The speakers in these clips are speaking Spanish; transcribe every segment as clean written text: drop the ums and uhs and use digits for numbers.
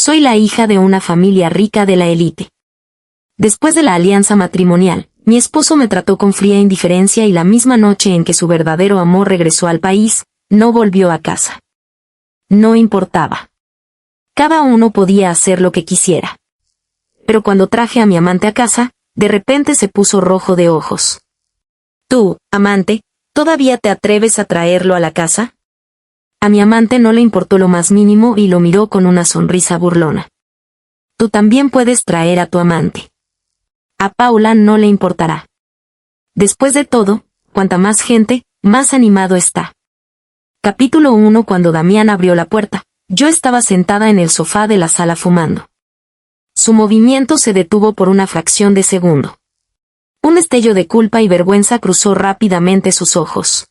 Soy la hija de una familia rica de la élite. Después de la alianza matrimonial, mi esposo me trató con fría indiferencia y la misma noche en que su verdadero amor regresó al país, no volvió a casa. No importaba. Cada uno podía hacer lo que quisiera. Pero cuando traje a mi amante a casa, de repente se puso rojo de ojos. Tú, amante, ¿todavía te atreves a traerlo a la casa? A mi amante no le importó lo más mínimo y lo miró con una sonrisa burlona. Tú también puedes traer a tu amante. A Paula no le importará. Después de todo, cuanta más gente, más animado está. Capítulo 1. Cuando Damián abrió la puerta, yo estaba sentada en el sofá de la sala fumando. Su movimiento se detuvo por una fracción de segundo. Un destello de culpa y vergüenza cruzó rápidamente sus ojos.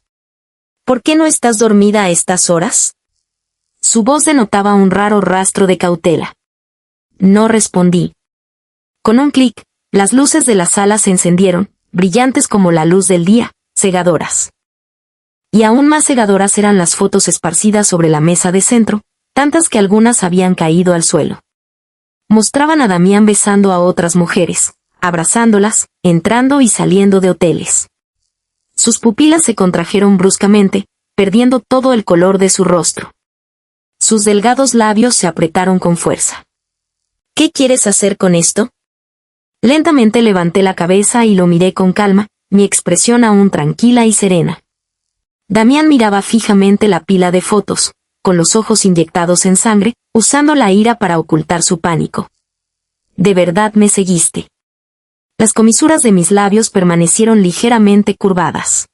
¿Por qué no estás dormida a estas horas? Su voz denotaba un raro rastro de cautela. No respondí. Con un clic, las luces de la sala se encendieron, brillantes como la luz del día, cegadoras. Y aún más cegadoras eran las fotos esparcidas sobre la mesa de centro, tantas que algunas habían caído al suelo. Mostraban a Damián besando a otras mujeres, abrazándolas, entrando y saliendo de hoteles. Sus pupilas se contrajeron bruscamente, perdiendo todo el color de su rostro. Sus delgados labios se apretaron con fuerza. ¿Qué quieres hacer con esto? Lentamente levanté la cabeza y lo miré con calma, mi expresión aún tranquila y serena. Damián miraba fijamente la pila de fotos, con los ojos inyectados en sangre, usando la ira para ocultar su pánico. ¿De verdad me seguiste? Las comisuras de mis labios permanecieron ligeramente curvadas.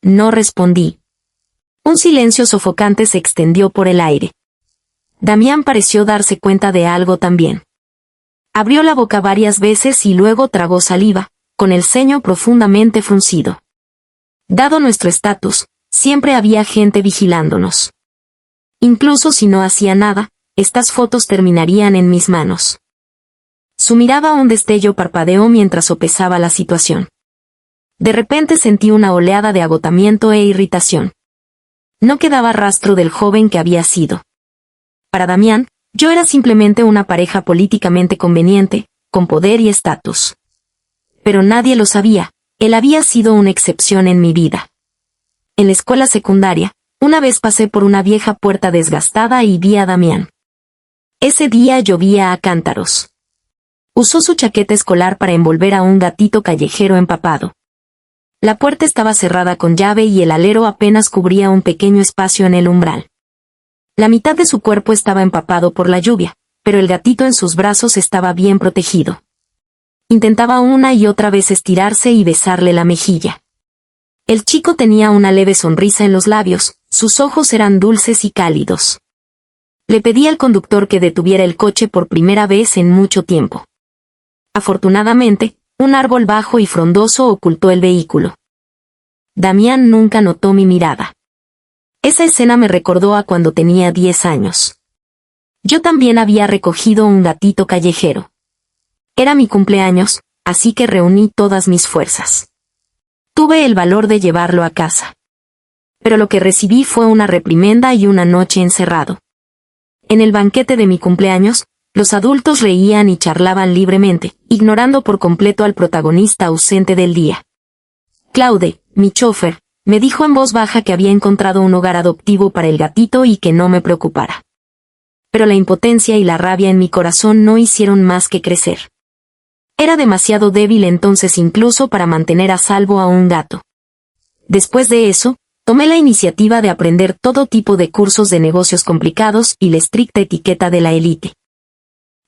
No respondí. Un silencio sofocante se extendió por el aire. Damián pareció darse cuenta de algo también. Abrió la boca varias veces y luego tragó saliva, con el ceño profundamente fruncido. Dado nuestro estatus, siempre había gente vigilándonos. Incluso si no hacía nada, estas fotos terminarían en mis manos. Su mirada a un destello parpadeó mientras sopesaba la situación. De repente sentí una oleada de agotamiento e irritación. No quedaba rastro del joven que había sido. Para Damián, yo era simplemente una pareja políticamente conveniente, con poder y estatus. Pero nadie lo sabía, él había sido una excepción en mi vida. En la escuela secundaria, una vez pasé por una vieja puerta desgastada y vi a Damián. Ese día llovía a cántaros. Usó su chaqueta escolar para envolver a un gatito callejero empapado. La puerta estaba cerrada con llave y el alero apenas cubría un pequeño espacio en el umbral. La mitad de su cuerpo estaba empapado por la lluvia, pero el gatito en sus brazos estaba bien protegido. Intentaba una y otra vez estirarse y besarle la mejilla. El chico tenía una leve sonrisa en los labios, sus ojos eran dulces y cálidos. Le pedí al conductor que detuviera el coche por primera vez en mucho tiempo. Afortunadamente, un árbol bajo y frondoso ocultó el vehículo. Damián nunca notó mi mirada. Esa escena me recordó a cuando tenía 10 años. Yo también había recogido un gatito callejero. Era mi cumpleaños, así que reuní todas mis fuerzas. Tuve el valor de llevarlo a casa. Pero lo que recibí fue una reprimenda y una noche encerrado. En el banquete de mi cumpleaños, los adultos reían y charlaban libremente, ignorando por completo al protagonista ausente del día. Claude, mi chofer, me dijo en voz baja que había encontrado un hogar adoptivo para el gatito y que no me preocupara. Pero la impotencia y la rabia en mi corazón no hicieron más que crecer. Era demasiado débil entonces incluso para mantener a salvo a un gato. Después de eso, tomé la iniciativa de aprender todo tipo de cursos de negocios complicados y la estricta etiqueta de la élite.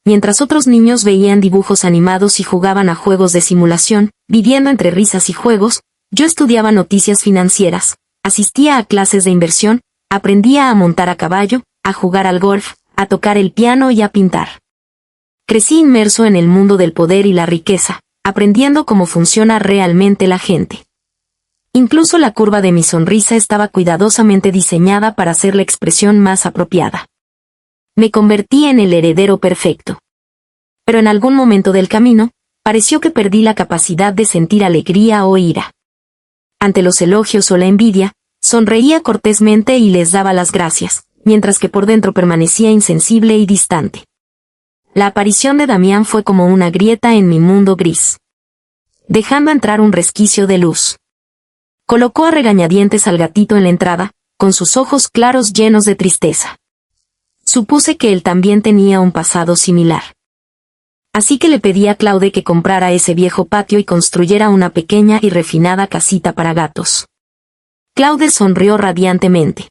Mientras otros niños veían dibujos animados y jugaban a juegos de simulación, viviendo entre risas y juegos, yo estudiaba noticias financieras, asistía a clases de inversión, aprendía a montar a caballo, a jugar al golf, a tocar el piano y a pintar. Crecí inmerso en el mundo del poder y la riqueza, aprendiendo cómo funciona realmente la gente. Incluso la curva de mi sonrisa estaba cuidadosamente diseñada para ser la expresión más apropiada. Me convertí en el heredero perfecto. Pero en algún momento del camino, pareció que perdí la capacidad de sentir alegría o ira. Ante los elogios o la envidia, sonreía cortésmente y les daba las gracias, mientras que por dentro permanecía insensible y distante. La aparición de Damián fue como una grieta en mi mundo gris, dejando entrar un resquicio de luz. Colocó a regañadientes al gatito en la entrada, con sus ojos claros llenos de tristeza. Supuse que él también tenía un pasado similar. Así que le pedí a Claude que comprara ese viejo patio y construyera una pequeña y refinada casita para gatos. Claude sonrió radiantemente.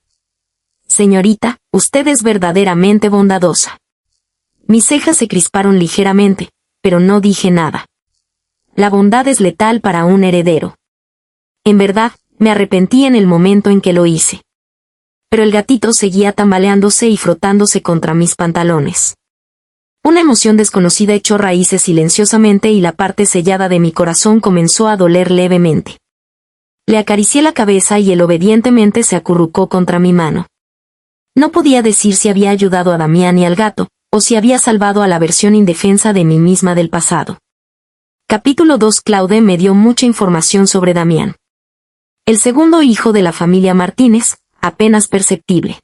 Señorita, usted es verdaderamente bondadosa. Mis cejas se crisparon ligeramente, pero no dije nada. La bondad es letal para un heredero. En verdad, me arrepentí en el momento en que lo hice. Pero el gatito seguía tambaleándose y frotándose contra mis pantalones. Una emoción desconocida echó raíces silenciosamente y la parte sellada de mi corazón comenzó a doler levemente. Le acaricié la cabeza y él obedientemente se acurrucó contra mi mano. No podía decir si había ayudado a Damián y al gato, o si había salvado a la versión indefensa de mí misma del pasado. Capítulo 2. Claude me dio mucha información sobre Damián. El segundo hijo de la familia Martínez, apenas perceptible.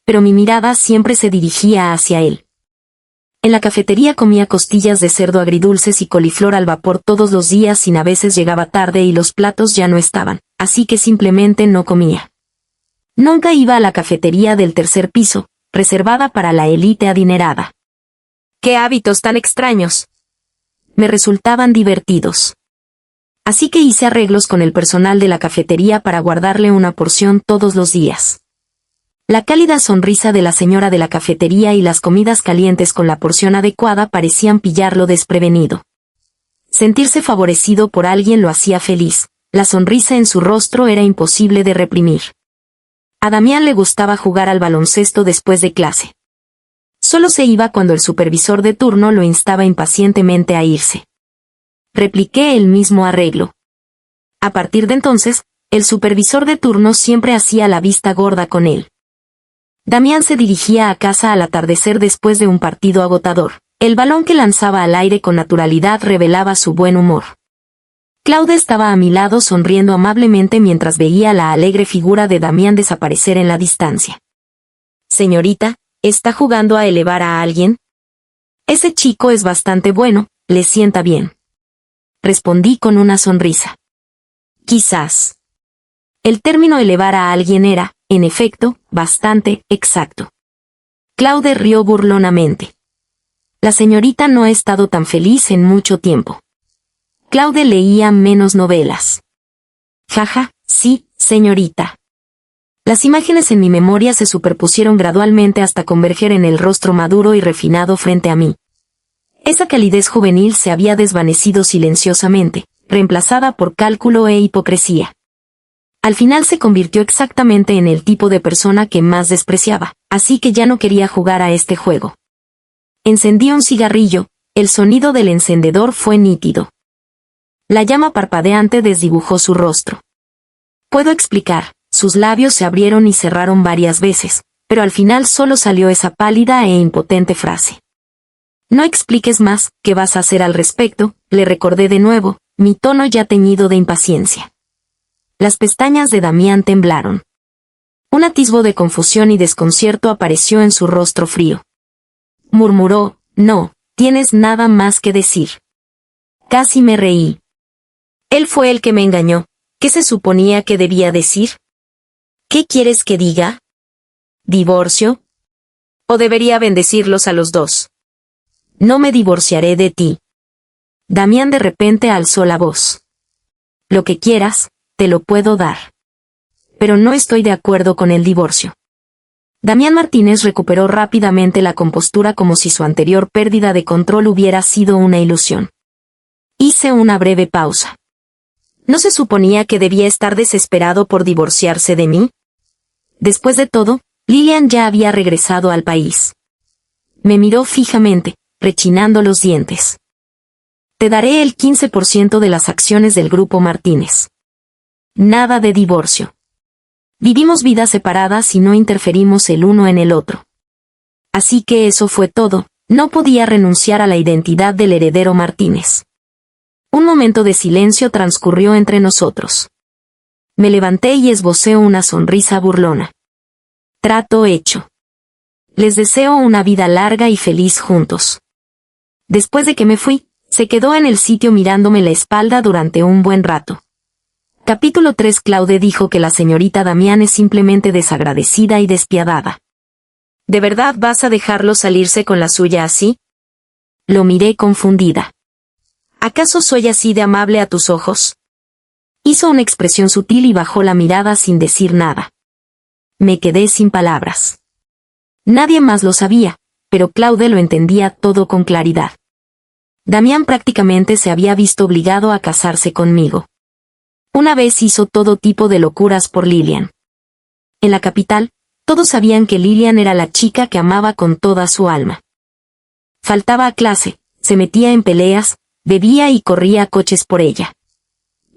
Pero mi mirada siempre se dirigía hacia él. En la cafetería comía costillas de cerdo agridulces y coliflor al vapor todos los días y a veces llegaba tarde y los platos ya no estaban, así que simplemente no comía. Nunca iba a la cafetería del tercer piso, reservada para la élite adinerada. ¡Qué hábitos tan extraños! Me resultaban divertidos. Así que hice arreglos con el personal de la cafetería para guardarle una porción todos los días. La cálida sonrisa de la señora de la cafetería y las comidas calientes con la porción adecuada parecían pillarlo desprevenido. Sentirse favorecido por alguien lo hacía feliz, la sonrisa en su rostro era imposible de reprimir. A Damián le gustaba jugar al baloncesto después de clase. Solo se iba cuando el supervisor de turno lo instaba impacientemente a irse. Repliqué el mismo arreglo. A partir de entonces, el supervisor de turno siempre hacía la vista gorda con él. Damián se dirigía a casa al atardecer después de un partido agotador. El balón que lanzaba al aire con naturalidad revelaba su buen humor. Claude estaba a mi lado sonriendo amablemente mientras veía la alegre figura de Damián desaparecer en la distancia. Señorita, ¿está jugando a elevar a alguien? Ese chico es bastante bueno, le sienta bien. Respondí con una sonrisa. Quizás. El término elevar a alguien era, en efecto, bastante exacto. Claude rió burlonamente. La señorita no ha estado tan feliz en mucho tiempo. Claude leía menos novelas. Jaja, sí, señorita. Las imágenes en mi memoria se superpusieron gradualmente hasta converger en el rostro maduro y refinado frente a mí. Esa calidez juvenil se había desvanecido silenciosamente, reemplazada por cálculo e hipocresía. Al final se convirtió exactamente en el tipo de persona que más despreciaba, así que ya no quería jugar a este juego. Encendí un cigarrillo, el sonido del encendedor fue nítido. La llama parpadeante desdibujó su rostro. Puedo explicar, sus labios se abrieron y cerraron varias veces, pero al final solo salió esa pálida e impotente frase. No expliques más, ¿qué vas a hacer al respecto?, le recordé de nuevo, mi tono ya teñido de impaciencia. Las pestañas de Damián temblaron. Un atisbo de confusión y desconcierto apareció en su rostro frío. Murmuró, no, tienes nada más que decir. Casi me reí. Él fue el que me engañó. ¿Qué se suponía que debía decir? ¿Qué quieres que diga? ¿Divorcio? ¿O debería bendecirlos a los dos? No me divorciaré de ti. Damián de repente alzó la voz. Lo que quieras, te lo puedo dar. Pero no estoy de acuerdo con el divorcio. Damián Martínez recuperó rápidamente la compostura como si su anterior pérdida de control hubiera sido una ilusión. Hice una breve pausa. ¿No se suponía que debía estar desesperado por divorciarse de mí? Después de todo, Lilian ya había regresado al país. Me miró fijamente, rechinando los dientes. Te daré el 15% de las acciones del Grupo Martínez. Nada de divorcio. Vivimos vidas separadas y no interferimos el uno en el otro. Así que eso fue todo, no podía renunciar a la identidad del heredero Martínez. Un momento de silencio transcurrió entre nosotros. Me levanté y esbocé una sonrisa burlona. Trato hecho. Les deseo una vida larga y feliz juntos. Después de que me fui, se quedó en el sitio mirándome la espalda durante un buen rato. Capítulo 3. Claude dijo que la señorita Damián es simplemente desagradecida y despiadada. ¿De verdad vas a dejarlo salirse con la suya así? Lo miré confundida. ¿Acaso soy así de amable a tus ojos? Hizo una expresión sutil y bajó la mirada sin decir nada. Me quedé sin palabras. Nadie más lo sabía, pero Claude lo entendía todo con claridad. Damián prácticamente se había visto obligado a casarse conmigo. Una vez hizo todo tipo de locuras por Lilian. En la capital, todos sabían que Lilian era la chica que amaba con toda su alma. Faltaba a clase, se metía en peleas, bebía y corría coches por ella.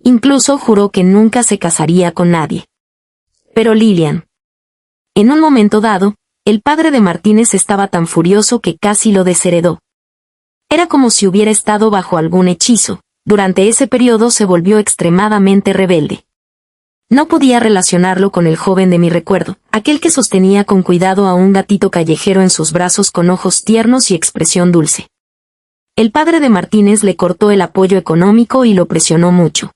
Incluso juró que nunca se casaría con nadie. Pero Lilian. En un momento dado, el padre de Martínez estaba tan furioso que casi lo desheredó. Era como si hubiera estado bajo algún hechizo. Durante ese periodo se volvió extremadamente rebelde. No podía relacionarlo con el joven de mi recuerdo, aquel que sostenía con cuidado a un gatito callejero en sus brazos con ojos tiernos y expresión dulce. El padre de Martínez le cortó el apoyo económico y lo presionó mucho.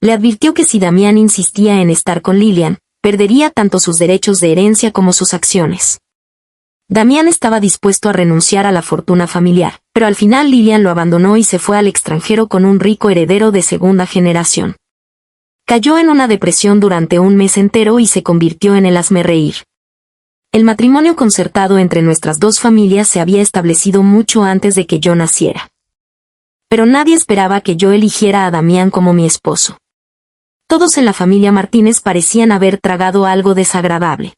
Le advirtió que si Damián insistía en estar con Lilian, perdería tanto sus derechos de herencia como sus acciones. Damián estaba dispuesto a renunciar a la fortuna familiar, pero al final Lilian lo abandonó y se fue al extranjero con un rico heredero de segunda generación. Cayó en una depresión durante un mes entero y se convirtió en el hazmerreír. El matrimonio concertado entre nuestras dos familias se había establecido mucho antes de que yo naciera. Pero nadie esperaba que yo eligiera a Damián como mi esposo. Todos en la familia Martínez parecían haber tragado algo desagradable.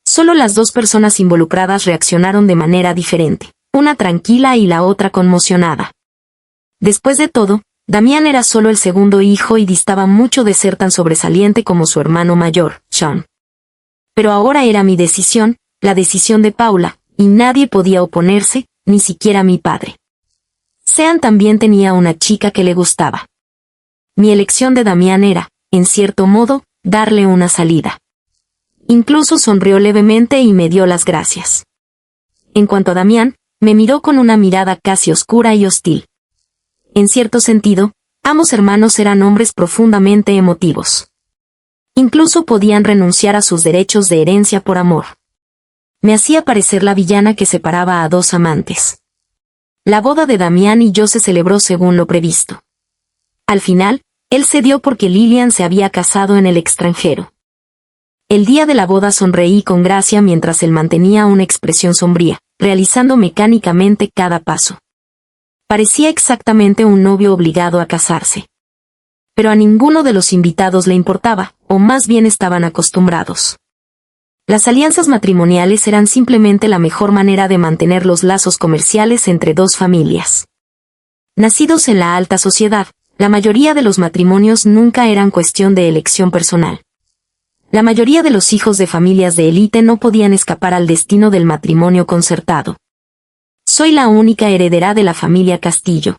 Solo las dos personas involucradas reaccionaron de manera diferente, una tranquila y la otra conmocionada. Después de todo, Damián era solo el segundo hijo y distaba mucho de ser tan sobresaliente como su hermano mayor, Sean. Pero ahora era mi decisión, la decisión de Paula, y nadie podía oponerse, ni siquiera mi padre. Sean también tenía una chica que le gustaba. Mi elección de Damián era, en cierto modo, darle una salida. Incluso sonrió levemente y me dio las gracias. En cuanto a Damián, me miró con una mirada casi oscura y hostil. En cierto sentido, ambos hermanos eran hombres profundamente emotivos. Incluso podían renunciar a sus derechos de herencia por amor. Me hacía parecer la villana que separaba a dos amantes. La boda de Damián y yo se celebró según lo previsto. Al final, él cedió porque Lilian se había casado en el extranjero. El día de la boda sonreí con gracia mientras él mantenía una expresión sombría, realizando mecánicamente cada paso. Parecía exactamente un novio obligado a casarse. Pero a ninguno de los invitados le importaba, o más bien estaban acostumbrados. Las alianzas matrimoniales eran simplemente la mejor manera de mantener los lazos comerciales entre dos familias. Nacidos en la alta sociedad, la mayoría de los matrimonios nunca eran cuestión de elección personal. La mayoría de los hijos de familias de élite no podían escapar al destino del matrimonio concertado. Soy la única heredera de la familia Castillo.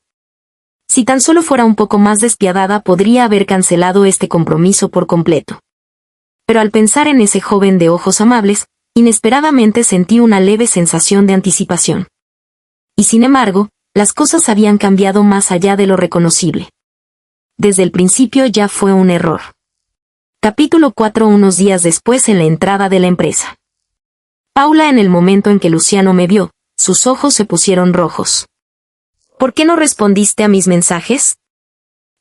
Si tan solo fuera un poco más despiadada podría haber cancelado este compromiso por completo. Pero al pensar en ese joven de ojos amables, inesperadamente sentí una leve sensación de anticipación. Y sin embargo, las cosas habían cambiado más allá de lo reconocible. Desde el principio ya fue un error. Capítulo 4. Unos días después en la entrada de la empresa. Paula, en el momento en que Luciano me vio, sus ojos se pusieron rojos. ¿Por qué no respondiste a mis mensajes?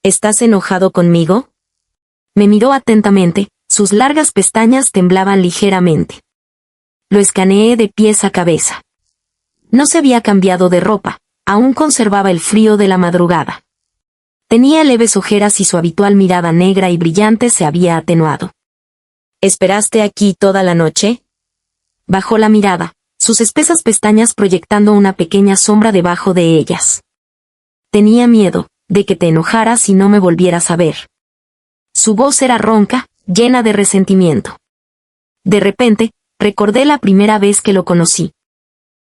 ¿Estás enojado conmigo? Me miró atentamente, sus largas pestañas temblaban ligeramente. Lo escaneé de pies a cabeza. No se había cambiado de ropa, aún conservaba el frío de la madrugada. Tenía leves ojeras y su habitual mirada negra y brillante se había atenuado. ¿Esperaste aquí toda la noche? Bajó la mirada, sus espesas pestañas proyectando una pequeña sombra debajo de ellas. Tenía miedo de que te enojaras y no me volvieras a ver. Su voz era ronca, llena de resentimiento. De repente, recordé la primera vez que lo conocí.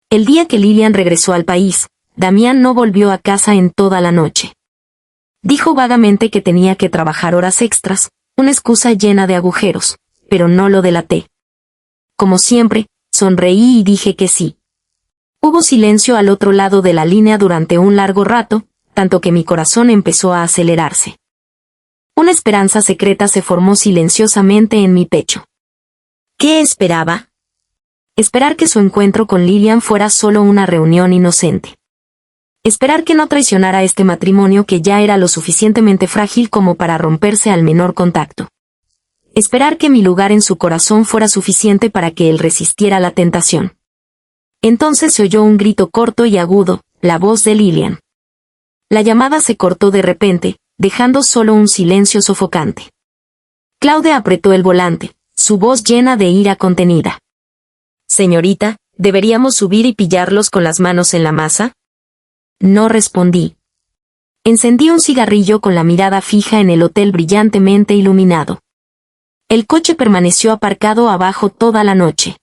El día que Lilian regresó al país, Damián no volvió a casa en toda la noche. Dijo vagamente que tenía que trabajar horas extras, una excusa llena de agujeros, pero no lo delaté. Como siempre, sonreí y dije que sí. Hubo silencio al otro lado de la línea durante un largo rato, tanto que mi corazón empezó a acelerarse. Una esperanza secreta se formó silenciosamente en mi pecho. ¿Qué esperaba? Esperar que su encuentro con Lillian fuera solo una reunión inocente. Esperar que no traicionara este matrimonio que ya era lo suficientemente frágil como para romperse al menor contacto. Esperar que mi lugar en su corazón fuera suficiente para que él resistiera la tentación. Entonces se oyó un grito corto y agudo, la voz de Lillian. La llamada se cortó de repente, dejando solo un silencio sofocante. Claude apretó el volante, su voz llena de ira contenida. «Señorita, ¿deberíamos subir y pillarlos con las manos en la masa?» No respondí. Encendí un cigarrillo con la mirada fija en el hotel brillantemente iluminado. El coche permaneció aparcado abajo toda la noche.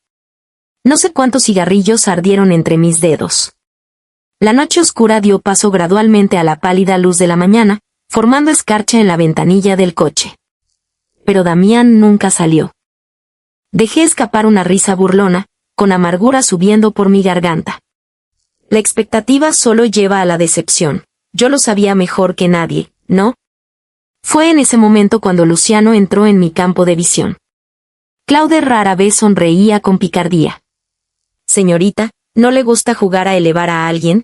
No sé cuántos cigarrillos ardieron entre mis dedos. La noche oscura dio paso gradualmente a la pálida luz de la mañana, formando escarcha en la ventanilla del coche. Pero Damián nunca salió. Dejé escapar una risa burlona, con amargura subiendo por mi garganta. La expectativa solo lleva a la decepción. Yo lo sabía mejor que nadie, ¿no? Fue en ese momento cuando Luciano entró en mi campo de visión. Claude rara vez sonreía con picardía. «Señorita, ¿no le gusta jugar a elevar a alguien?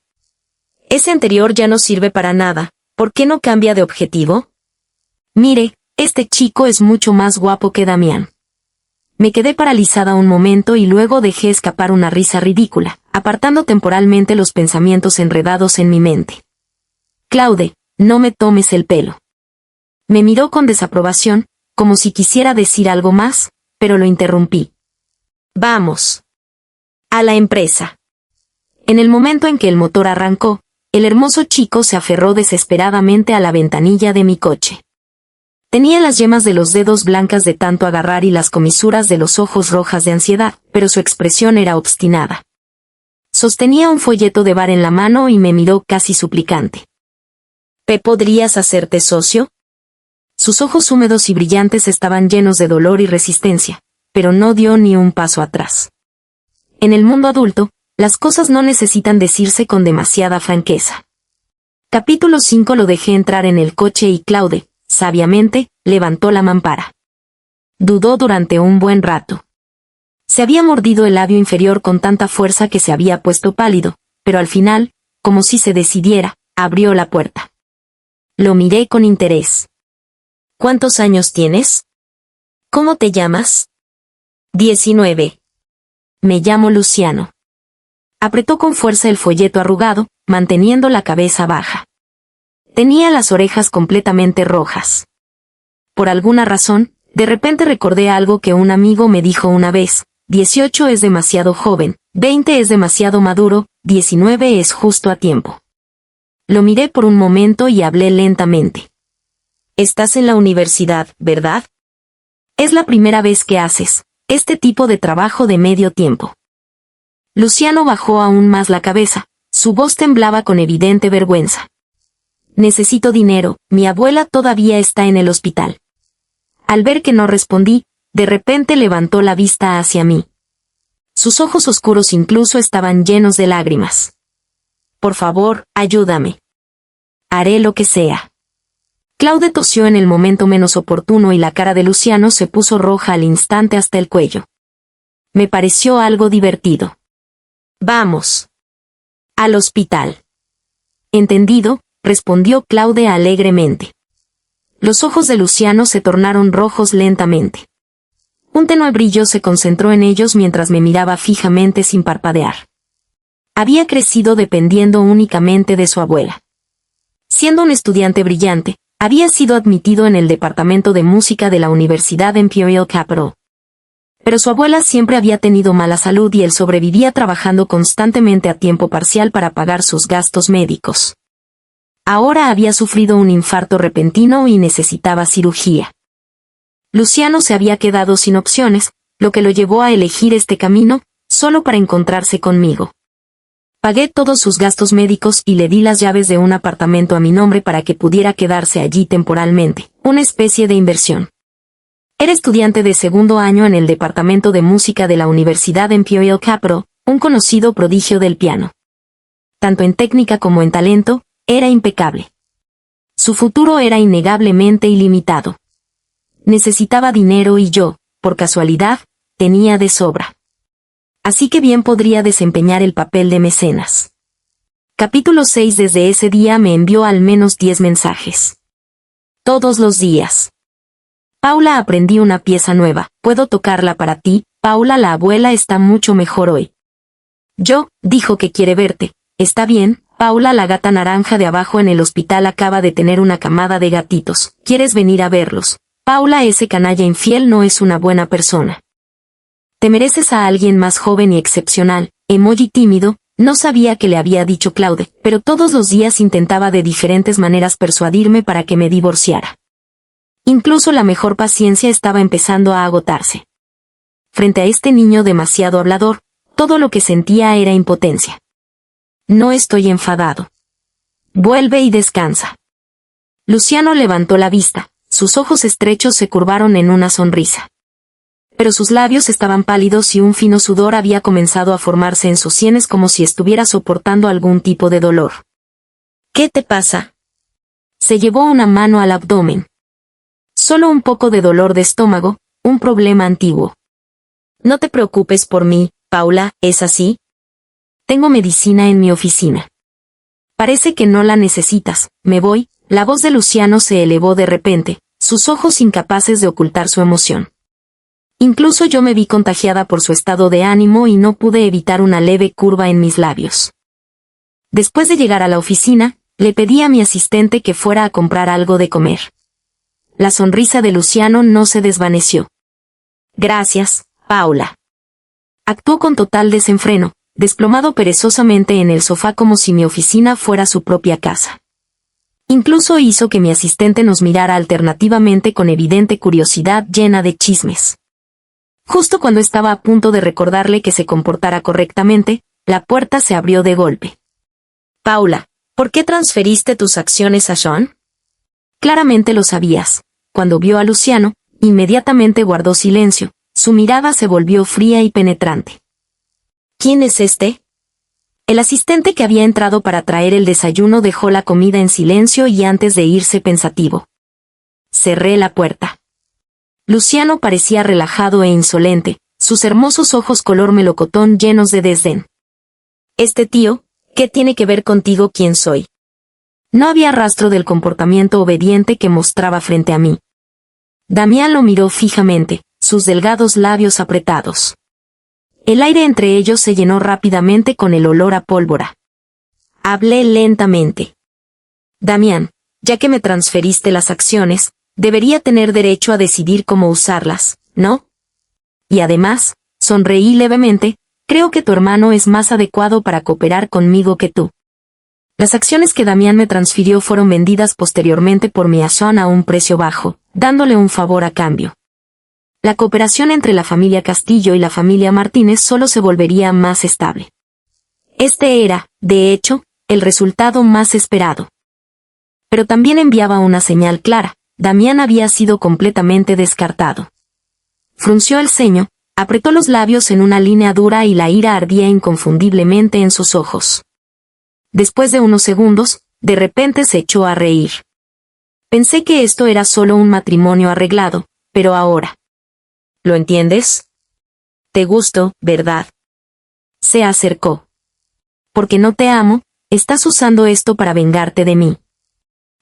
Ese anterior ya no sirve para nada, ¿por qué no cambia de objetivo? Mire, este chico es mucho más guapo que Damián». Me quedé paralizada un momento y luego dejé escapar una risa ridícula, apartando temporalmente los pensamientos enredados en mi mente. «Claude, no me tomes el pelo». Me miró con desaprobación, como si quisiera decir algo más, pero lo interrumpí. «Vamos. A la empresa». En el momento en que el motor arrancó, el hermoso chico se aferró desesperadamente a la ventanilla de mi coche. Tenía las yemas de los dedos blancas de tanto agarrar y las comisuras de los ojos rojas de ansiedad, pero su expresión era obstinada. Sostenía un folleto de bar en la mano y me miró casi suplicante. «¿Podrías hacerte socio?» Sus ojos húmedos y brillantes estaban llenos de dolor y resistencia, pero no dio ni un paso atrás. En el mundo adulto, las cosas no necesitan decirse con demasiada franqueza. Capítulo 5. Lo dejé entrar en el coche y Claude, sabiamente, levantó la mampara. Dudó durante un buen rato. Se había mordido el labio inferior con tanta fuerza que se había puesto pálido, pero al final, como si se decidiera, abrió la puerta. Lo miré con interés. «¿Cuántos años tienes? ¿Cómo te llamas?» 19. «Me llamo Luciano». Apretó con fuerza el folleto arrugado, manteniendo la cabeza baja. Tenía las orejas completamente rojas. Por alguna razón, de repente recordé algo que un amigo me dijo una vez: 18 es demasiado joven, 20 es demasiado maduro, 19 es justo a tiempo. Lo miré por un momento y hablé lentamente. «Estás en la universidad, ¿verdad? Es la primera vez que haces este tipo de trabajo de medio tiempo». Luciano bajó aún más la cabeza, su voz temblaba con evidente vergüenza. «Necesito dinero, mi abuela todavía está en el hospital». Al ver que no respondí, de repente levantó la vista hacia mí. Sus ojos oscuros incluso estaban llenos de lágrimas. «Por favor, ayúdame. Haré lo que sea». Claude tosió en el momento menos oportuno y la cara de Luciano se puso roja al instante hasta el cuello. Me pareció algo divertido. «Vamos. Al hospital». «Entendido», respondió Claude alegremente. Los ojos de Luciano se tornaron rojos lentamente. Un tenue brillo se concentró en ellos mientras me miraba fijamente sin parpadear. Había crecido dependiendo únicamente de su abuela. Siendo un estudiante brillante, había sido admitido en el departamento de música de la Universidad Imperial Capital. Pero su abuela siempre había tenido mala salud y él sobrevivía trabajando constantemente a tiempo parcial para pagar sus gastos médicos. Ahora había sufrido un infarto repentino y necesitaba cirugía. Luciano se había quedado sin opciones, lo que lo llevó a elegir este camino, solo para encontrarse conmigo. Pagué todos sus gastos médicos y le di las llaves de un apartamento a mi nombre para que pudiera quedarse allí temporalmente, una especie de inversión. Era estudiante de segundo año en el departamento de música de la Universidad Imperial Capital, un conocido prodigio del piano. tanto en técnica como en talento, era impecable. Su futuro era innegablemente ilimitado. Necesitaba dinero y yo, por casualidad, tenía de sobra. Así que bien podría desempeñar el papel de mecenas. Capítulo 6. Desde ese día me envió al menos 10 mensajes. Todos los días. Paula, aprendí una pieza nueva, ¿puedo tocarla para ti? Paula, la abuela está mucho mejor hoy. Yo, dijo que quiere verte. Está bien, Paula, la gata naranja de abajo en el hospital acaba de tener una camada de gatitos. ¿Quieres venir a verlos? Paula, ese canalla infiel no es una buena persona. Te mereces a alguien más joven y excepcional. Emoji tímido. No sabía que le había dicho Claude, pero todos los días intentaba de diferentes maneras persuadirme para que me divorciara. Incluso la mejor paciencia estaba empezando a agotarse. Frente a este niño demasiado hablador, todo lo que sentía era impotencia. No estoy enfadado. Vuelve y descansa. Luciano levantó la vista, sus ojos estrechos se curvaron en una sonrisa. Pero sus labios estaban pálidos y un fino sudor había comenzado a formarse en sus sienes como si estuviera soportando algún tipo de dolor. ¿Qué te pasa? Se llevó una mano al abdomen. Solo un poco de dolor de estómago, un problema antiguo. No te preocupes por mí, Paula, ¿es así? Tengo medicina en mi oficina. Parece que no la necesitas, me voy. La voz de Luciano se elevó de repente, sus ojos incapaces de ocultar su emoción. Incluso yo me vi contagiada por su estado de ánimo y no pude evitar una leve curva en mis labios. Después de llegar a la oficina, le pedí a mi asistente que fuera a comprar algo de comer. La sonrisa de Luciano no se desvaneció. Gracias, Paula. Actuó con total desenfreno, desplomado perezosamente en el sofá como si mi oficina fuera su propia casa. Incluso hizo que mi asistente nos mirara alternativamente con evidente curiosidad llena de chismes. Justo cuando estaba a punto de recordarle que se comportara correctamente, la puerta se abrió de golpe. Paula, ¿por qué transferiste tus acciones a Sean? Claramente lo sabías. Cuando vio a Luciano, inmediatamente guardó silencio, su mirada se volvió fría y penetrante. ¿Quién es este? El asistente que había entrado para traer el desayuno dejó la comida en silencio y antes de irse pensativo. Cerré la puerta. Luciano parecía relajado e insolente, sus hermosos ojos color melocotón llenos de desdén. Este tío, ¿qué tiene que ver contigo quién soy? No había rastro del comportamiento obediente que mostraba frente a mí. Damián lo miró fijamente, sus delgados labios apretados. El aire entre ellos se llenó rápidamente con el olor a pólvora. Hablé lentamente. Damián, ya que me transferiste las acciones, debería tener derecho a decidir cómo usarlas, ¿no? Y además, sonreí levemente, creo que tu hermano es más adecuado para cooperar conmigo que tú. Las acciones que Damián me transfirió fueron vendidas posteriormente por mi a Sean a un precio bajo, dándole un favor a cambio. La cooperación entre la familia Castillo y la familia Martínez solo se volvería más estable. Este era, de hecho, el resultado más esperado. Pero también enviaba una señal clara. Damián había sido completamente descartado. Frunció el ceño, apretó los labios en una línea dura y la ira ardía inconfundiblemente en sus ojos. Después de unos segundos, de repente se echó a reír. Pensé que esto era solo un matrimonio arreglado, pero ahora. ¿Lo entiendes? Te gusto, ¿verdad? Se acercó. Porque no te amo, estás usando esto para vengarte de mí.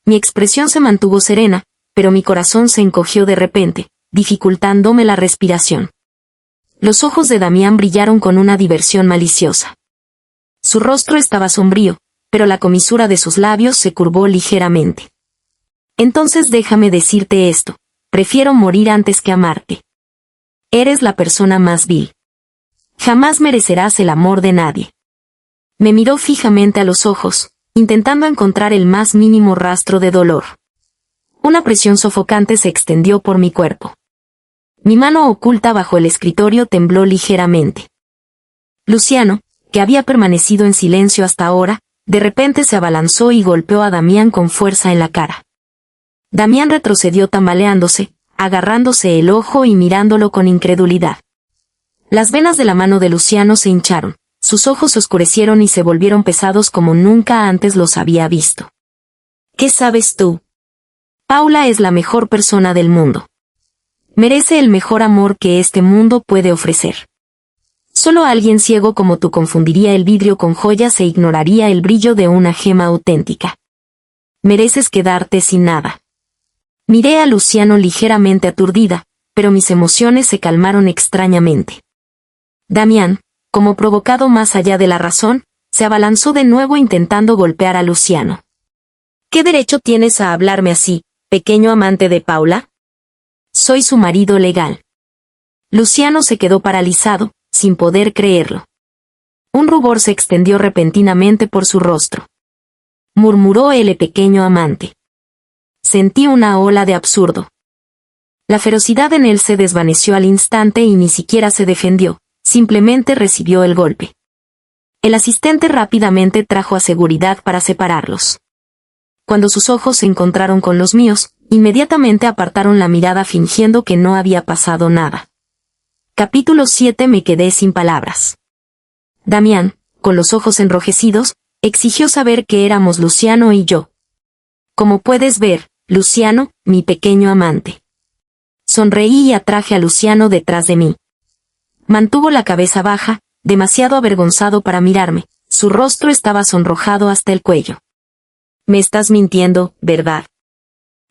Mi expresión se mantuvo serena, pero mi corazón se encogió de repente, dificultándome la respiración. Los ojos de Damián brillaron con una diversión maliciosa. Su rostro estaba sombrío, pero la comisura de sus labios se curvó ligeramente. Entonces déjame decirte esto, prefiero morir antes que amarte. Eres la persona más vil. Jamás merecerás el amor de nadie. Me miró fijamente a los ojos, intentando encontrar el más mínimo rastro de dolor. Una presión sofocante se extendió por mi cuerpo. Mi mano oculta bajo el escritorio tembló ligeramente. Luciano, que había permanecido en silencio hasta ahora, de repente se abalanzó y golpeó a Damián con fuerza en la cara. Damián retrocedió tambaleándose, agarrándose el ojo y mirándolo con incredulidad. Las venas de la mano de Luciano se hincharon, sus ojos se oscurecieron y se volvieron pesados como nunca antes los había visto. ¿Qué sabes tú? Paula es la mejor persona del mundo. Merece el mejor amor que este mundo puede ofrecer. Solo alguien ciego como tú confundiría el vidrio con joyas e ignoraría el brillo de una gema auténtica. Mereces quedarte sin nada. Miré a Luciano ligeramente aturdida, pero mis emociones se calmaron extrañamente. Damián, como provocado más allá de la razón, se abalanzó de nuevo intentando golpear a Luciano. ¿Qué derecho tienes a hablarme así, pequeño amante de Paula? Soy su marido legal. Luciano se quedó paralizado, sin poder creerlo. Un rubor se extendió repentinamente por su rostro. Murmuró el pequeño amante. Sentí una ola de absurdo. La ferocidad en él se desvaneció al instante y ni siquiera se defendió, simplemente recibió el golpe. El asistente rápidamente trajo a seguridad para separarlos. Cuando sus ojos se encontraron con los míos, inmediatamente apartaron la mirada fingiendo que no había pasado nada. Capítulo 7. Me quedé sin palabras. Damián, con los ojos enrojecidos, exigió saber qué éramos Luciano y yo. Como puedes ver, Luciano, mi pequeño amante. Sonreí y atraje a Luciano detrás de mí. Mantuvo la cabeza baja, demasiado avergonzado para mirarme, su rostro estaba sonrojado hasta el cuello. Me estás mintiendo, ¿verdad?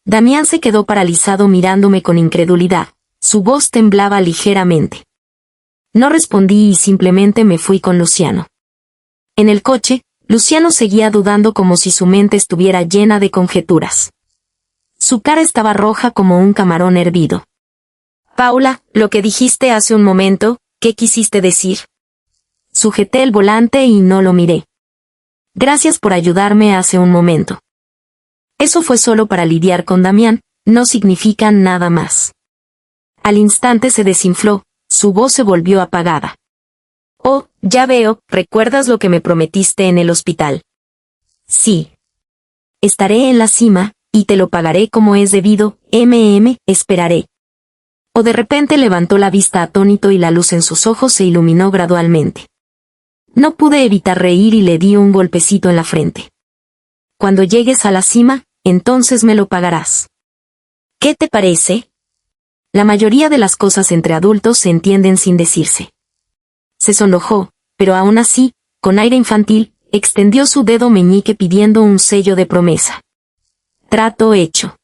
Damián se quedó paralizado mirándome con incredulidad, su voz temblaba ligeramente. No respondí y simplemente me fui con Luciano. En el coche, Luciano seguía dudando como si su mente estuviera llena de conjeturas. Su cara estaba roja como un camarón hervido. Paula, lo que dijiste hace un momento, ¿qué quisiste decir? Sujeté el volante y no lo miré. Gracias por ayudarme hace un momento. Eso fue solo para lidiar con Damián, no significa nada más. Al instante se desinfló, su voz se volvió apagada. Oh, ya veo, ¿recuerdas lo que me prometiste en el hospital? Sí. Estaré en la cima, y te lo pagaré como es debido, esperaré. O de repente levantó la vista atónito y la luz en sus ojos se iluminó gradualmente. No pude evitar reír y le di un golpecito en la frente. Cuando llegues a la cima, entonces me lo pagarás. ¿Qué te parece? La mayoría de las cosas entre adultos se entienden sin decirse. Se sonrojó, pero aún así, con aire infantil, extendió su dedo meñique pidiendo un sello de promesa. Trato hecho.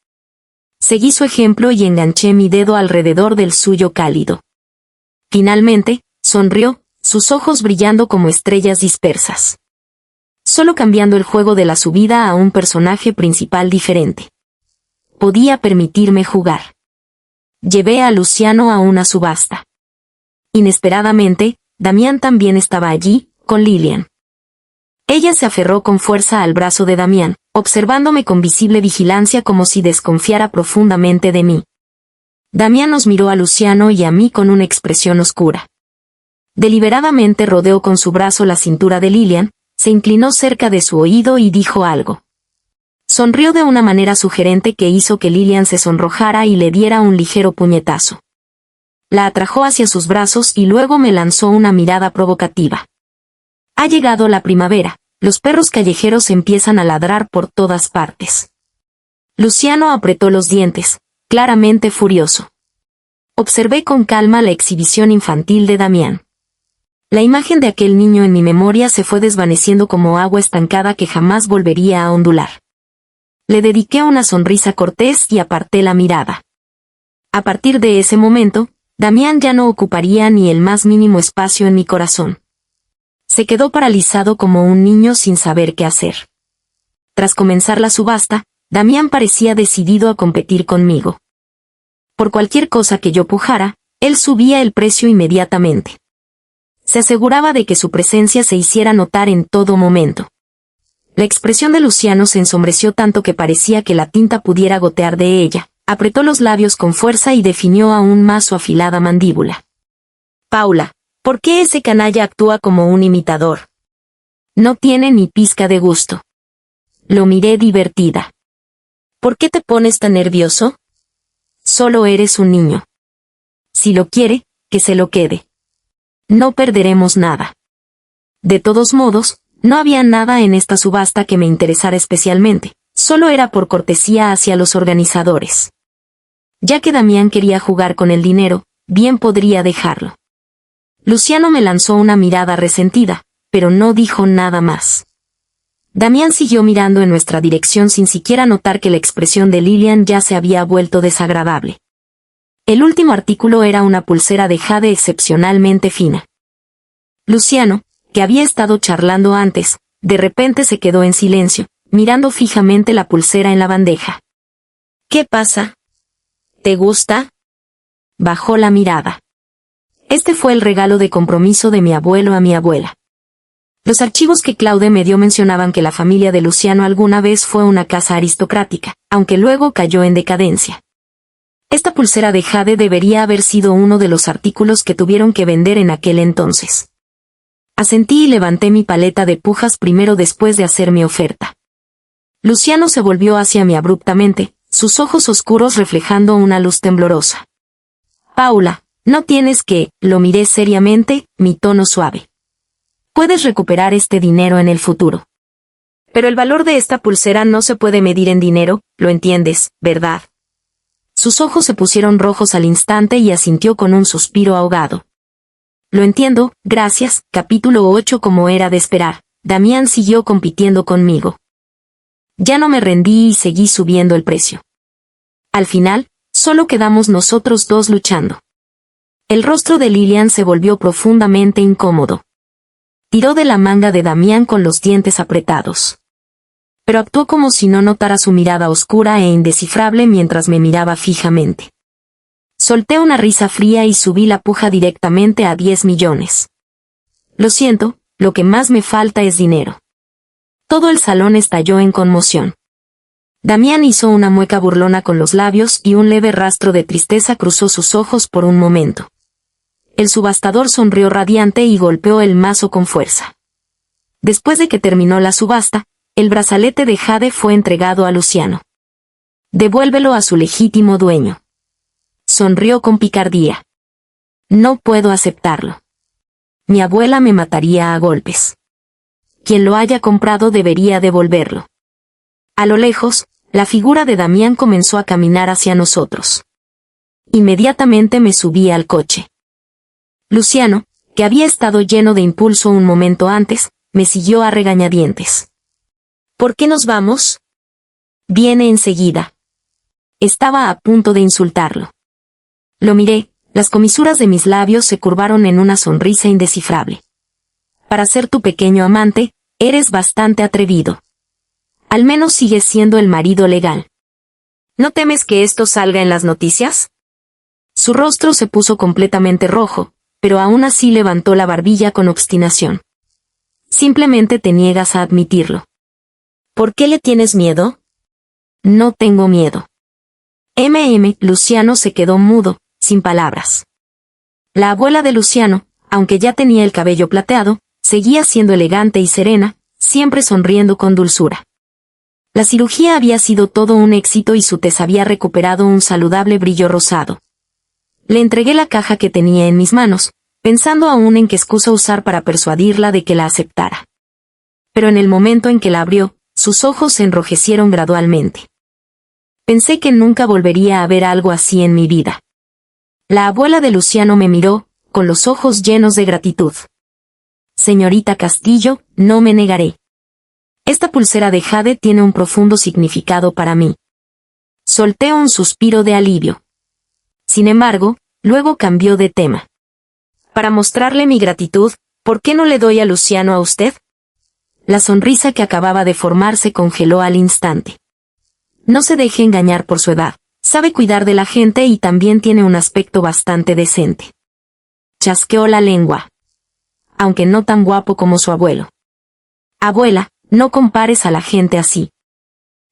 Seguí su ejemplo y enganché mi dedo alrededor del suyo cálido. Finalmente, sonrió, sus ojos brillando como estrellas dispersas. Solo cambiando el juego de la subida a un personaje principal diferente. Podía permitirme jugar. Llevé a Luciano a una subasta. Inesperadamente, Damián también estaba allí, con Lilian. Ella se aferró con fuerza al brazo de Damián, observándome con visible vigilancia como si desconfiara profundamente de mí. Damián nos miró a Luciano y a mí con una expresión oscura. Deliberadamente rodeó con su brazo la cintura de Lilian, se inclinó cerca de su oído y dijo algo. Sonrió de una manera sugerente que hizo que Lilian se sonrojara y le diera un ligero puñetazo. La atrajo hacia sus brazos y luego me lanzó una mirada provocativa. Ha llegado la primavera, los perros callejeros empiezan a ladrar por todas partes. Luciano apretó los dientes, claramente furioso. Observé con calma la exhibición infantil de Damián. La imagen de aquel niño en mi memoria se fue desvaneciendo como agua estancada que jamás volvería a ondular. Le dediqué una sonrisa cortés y aparté la mirada. A partir de ese momento, Damián ya no ocuparía ni el más mínimo espacio en mi corazón. Se quedó paralizado como un niño sin saber qué hacer. Tras comenzar la subasta, Damián parecía decidido a competir conmigo. Por cualquier cosa que yo pujara, él subía el precio inmediatamente. Se aseguraba de que su presencia se hiciera notar en todo momento. La expresión de Luciano se ensombreció tanto que parecía que la tinta pudiera gotear de ella. Apretó los labios con fuerza y definió aún más su afilada mandíbula. Paula, ¿por qué ese canalla actúa como un imitador? No tiene ni pizca de gusto. Lo miré divertida. ¿Por qué te pones tan nervioso? Solo eres un niño. Si lo quiere, que se lo quede. No perderemos nada. De todos modos, no había nada en esta subasta que me interesara especialmente, solo era por cortesía hacia los organizadores. Ya que Damián quería jugar con el dinero, bien podría dejarlo. Luciano me lanzó una mirada resentida, pero no dijo nada más. Damián siguió mirando en nuestra dirección sin siquiera notar que la expresión de Lilian ya se había vuelto desagradable. El último artículo era una pulsera de jade excepcionalmente fina. Luciano, que había estado charlando antes, de repente se quedó en silencio, mirando fijamente la pulsera en la bandeja. ¿Qué pasa? ¿Te gusta? Bajó la mirada. Este fue el regalo de compromiso de mi abuelo a mi abuela. Los archivos que Claude me dio mencionaban que la familia de Luciano alguna vez fue una casa aristocrática, aunque luego cayó en decadencia. Esta pulsera de jade debería haber sido uno de los artículos que tuvieron que vender en aquel entonces. Asentí y levanté mi paleta de pujas primero después de hacer mi oferta. Luciano se volvió hacia mí abruptamente, sus ojos oscuros reflejando una luz temblorosa. Paula, no tienes que, lo miré seriamente, mi tono suave. Puedes recuperar este dinero en el futuro. Pero el valor de esta pulsera no se puede medir en dinero, lo entiendes, ¿verdad? Sus ojos se pusieron rojos al instante y asintió con un suspiro ahogado. Lo entiendo, gracias. Capítulo 8. Como era de esperar, Damián siguió compitiendo conmigo. Ya no me rendí y seguí subiendo el precio. Al final, solo quedamos nosotros dos luchando. El rostro de Lilian se volvió profundamente incómodo. Tiró de la manga de Damián con los dientes apretados. Pero actuó como si no notara su mirada oscura e indescifrable mientras me miraba fijamente. Solté una risa fría y subí la puja directamente a 10 millones. Lo siento, lo que más me falta es dinero. Todo el salón estalló en conmoción. Damián hizo una mueca burlona con los labios y un leve rastro de tristeza cruzó sus ojos por un momento. El subastador sonrió radiante y golpeó el mazo con fuerza. Después de que terminó la subasta, el brazalete de jade fue entregado a Luciano. Devuélvelo a su legítimo dueño. Sonrió con picardía. No puedo aceptarlo. Mi abuela me mataría a golpes. Quien lo haya comprado debería devolverlo. A lo lejos, la figura de Damián comenzó a caminar hacia nosotros. Inmediatamente me subí al coche. Luciano, que había estado lleno de impulso un momento antes, me siguió a regañadientes. ¿Por qué nos vamos? Viene enseguida. Estaba a punto de insultarlo. Lo miré, las comisuras de mis labios se curvaron en una sonrisa indescifrable. Para ser tu pequeño amante, eres bastante atrevido. Al menos sigues siendo el marido legal. ¿No temes que esto salga en las noticias? Su rostro se puso completamente rojo, pero aún así levantó la barbilla con obstinación. Simplemente te niegas a admitirlo. ¿Por qué le tienes miedo? No tengo miedo. Luciano se quedó mudo, sin palabras. La abuela de Luciano, aunque ya tenía el cabello plateado, seguía siendo elegante y serena, siempre sonriendo con dulzura. La cirugía había sido todo un éxito y su tez había recuperado un saludable brillo rosado. Le entregué la caja que tenía en mis manos, pensando aún en qué excusa usar para persuadirla de que la aceptara. Pero en el momento en que la abrió, sus ojos se enrojecieron gradualmente. Pensé que nunca volvería a ver algo así en mi vida. La abuela de Luciano me miró, con los ojos llenos de gratitud. Señorita Castillo, no me negaré. Esta pulsera de jade tiene un profundo significado para mí. Solté un suspiro de alivio. Sin embargo, luego cambió de tema. Para mostrarle mi gratitud, ¿por qué no le doy a Luciano a usted? La sonrisa que acababa de formar se congeló al instante. No se deje engañar por su edad, sabe cuidar de la gente y también tiene un aspecto bastante decente. Chasqueó la lengua. Aunque no tan guapo como su abuelo. Abuela, no compares a la gente así.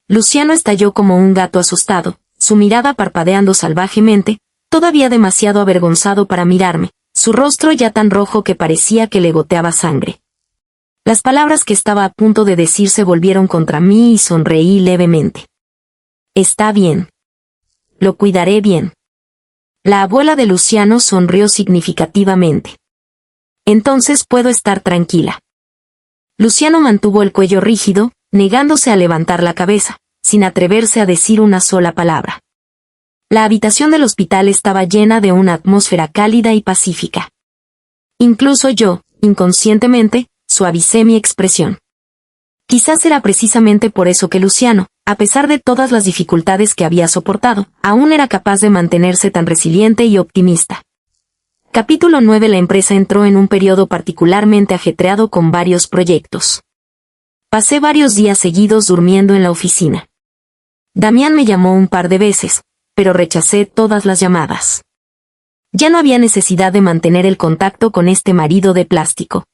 Luciano estalló como un gato asustado, su mirada parpadeando salvajemente, todavía demasiado avergonzado para mirarme, su rostro ya tan rojo que parecía que le goteaba sangre. Las palabras que estaba a punto de decir se volvieron contra mí y sonreí levemente. Está bien. Lo cuidaré bien. La abuela de Luciano sonrió significativamente. Entonces puedo estar tranquila. Luciano mantuvo el cuello rígido, negándose a levantar la cabeza, sin atreverse a decir una sola palabra. La habitación del hospital estaba llena de una atmósfera cálida y pacífica. Incluso yo, inconscientemente, suavicé mi expresión. Quizás era precisamente por eso que Luciano, a pesar de todas las dificultades que había soportado, aún era capaz de mantenerse tan resiliente y optimista. Capítulo 9. La empresa entró en un periodo particularmente ajetreado con varios proyectos. Pasé varios días seguidos durmiendo en la oficina. Damián me llamó un par de veces, pero rechacé todas las llamadas. Ya no había necesidad de mantener el contacto con este marido de plástico.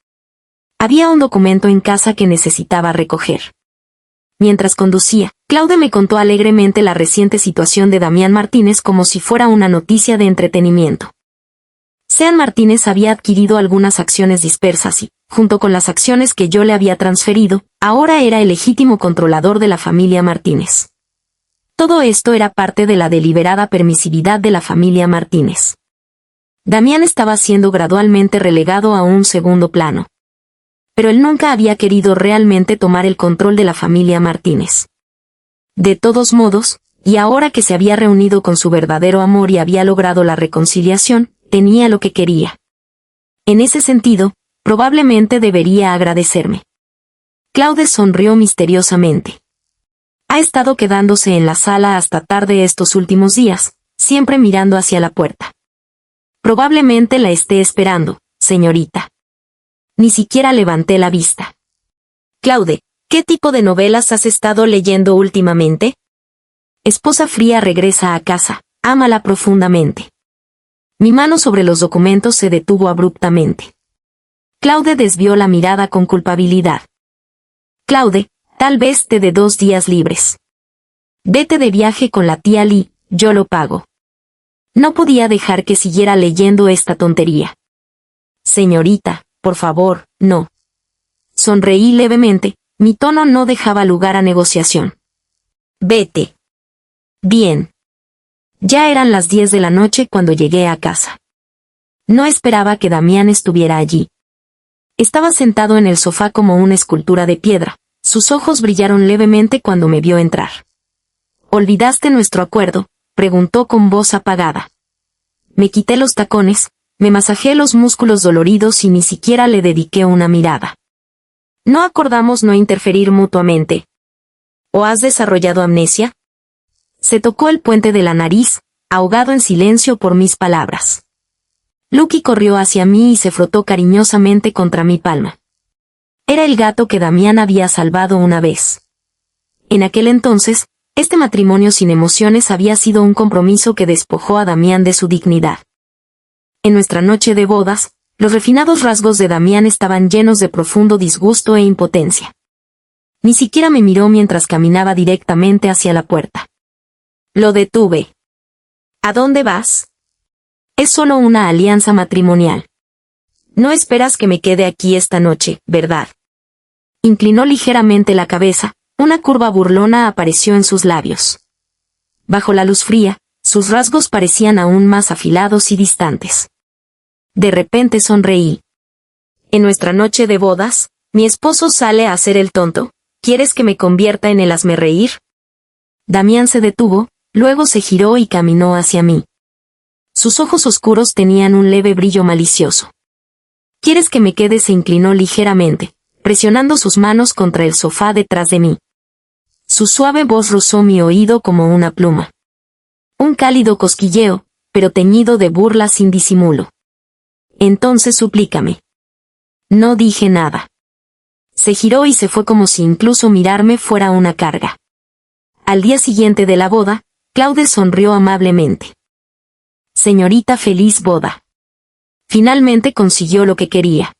Había un documento en casa que necesitaba recoger. Mientras conducía, Claude me contó alegremente la reciente situación de Damián Martínez como si fuera una noticia de entretenimiento. Sean Martínez había adquirido algunas acciones dispersas y, junto con las acciones que yo le había transferido, ahora era el legítimo controlador de la familia Martínez. Todo esto era parte de la deliberada permisividad de la familia Martínez. Damián estaba siendo gradualmente relegado a un segundo plano. Pero él nunca había querido realmente tomar el control de la familia Martínez. De todos modos, y ahora que se había reunido con su verdadero amor y había logrado la reconciliación, tenía lo que quería. En ese sentido, probablemente debería agradecerme. Claude sonrió misteriosamente. Ha estado quedándose en la sala hasta tarde estos últimos días, siempre mirando hacia la puerta. Probablemente la esté esperando, señorita. Ni siquiera levanté la vista. Claude, ¿qué tipo de novelas has estado leyendo últimamente? Esposa fría regresa a casa, ámala profundamente. Mi mano sobre los documentos se detuvo abruptamente. Claude desvió la mirada con culpabilidad. Claude, tal vez te dé 2 días libres. Vete de viaje con la tía Lee, yo lo pago. No podía dejar que siguiera leyendo esta tontería. Señorita, por favor, no. Sonreí levemente, mi tono no dejaba lugar a negociación. Vete. Bien. Ya eran las 10 de la noche cuando llegué a casa. No esperaba que Damián estuviera allí. Estaba sentado en el sofá como una escultura de piedra, sus ojos brillaron levemente cuando me vio entrar. ¿Olvidaste nuestro acuerdo?, preguntó con voz apagada. Me quité los tacones, me masajé los músculos doloridos y ni siquiera le dediqué una mirada. ¿No acordamos no interferir mutuamente? ¿O has desarrollado amnesia? Se tocó el puente de la nariz, ahogado en silencio por mis palabras. Lucky corrió hacia mí y se frotó cariñosamente contra mi palma. Era el gato que Damián había salvado una vez. En aquel entonces, este matrimonio sin emociones había sido un compromiso que despojó a Damián de su dignidad. En nuestra noche de bodas, los refinados rasgos de Damián estaban llenos de profundo disgusto e impotencia. Ni siquiera me miró mientras caminaba directamente hacia la puerta. Lo detuve. ¿A dónde vas? Es solo una alianza matrimonial. No esperas que me quede aquí esta noche, ¿verdad? Inclinó ligeramente la cabeza, una curva burlona apareció en sus labios. Bajo la luz fría, sus rasgos parecían aún más afilados y distantes. De repente sonreí. En nuestra noche de bodas, mi esposo sale a hacer el tonto. ¿Quieres que me convierta en el hazmerreír? Damián se detuvo, luego se giró y caminó hacia mí. Sus ojos oscuros tenían un leve brillo malicioso. ¿Quieres que me quede? Se inclinó ligeramente, presionando sus manos contra el sofá detrás de mí. Su suave voz rozó mi oído como una pluma. Un cálido cosquilleo, pero teñido de burla sin disimulo. Entonces suplícame. No dije nada. Se giró y se fue como si incluso mirarme fuera una carga. Al día siguiente de la boda, Claude sonrió amablemente. Señorita, feliz boda. Finalmente consiguió lo que quería.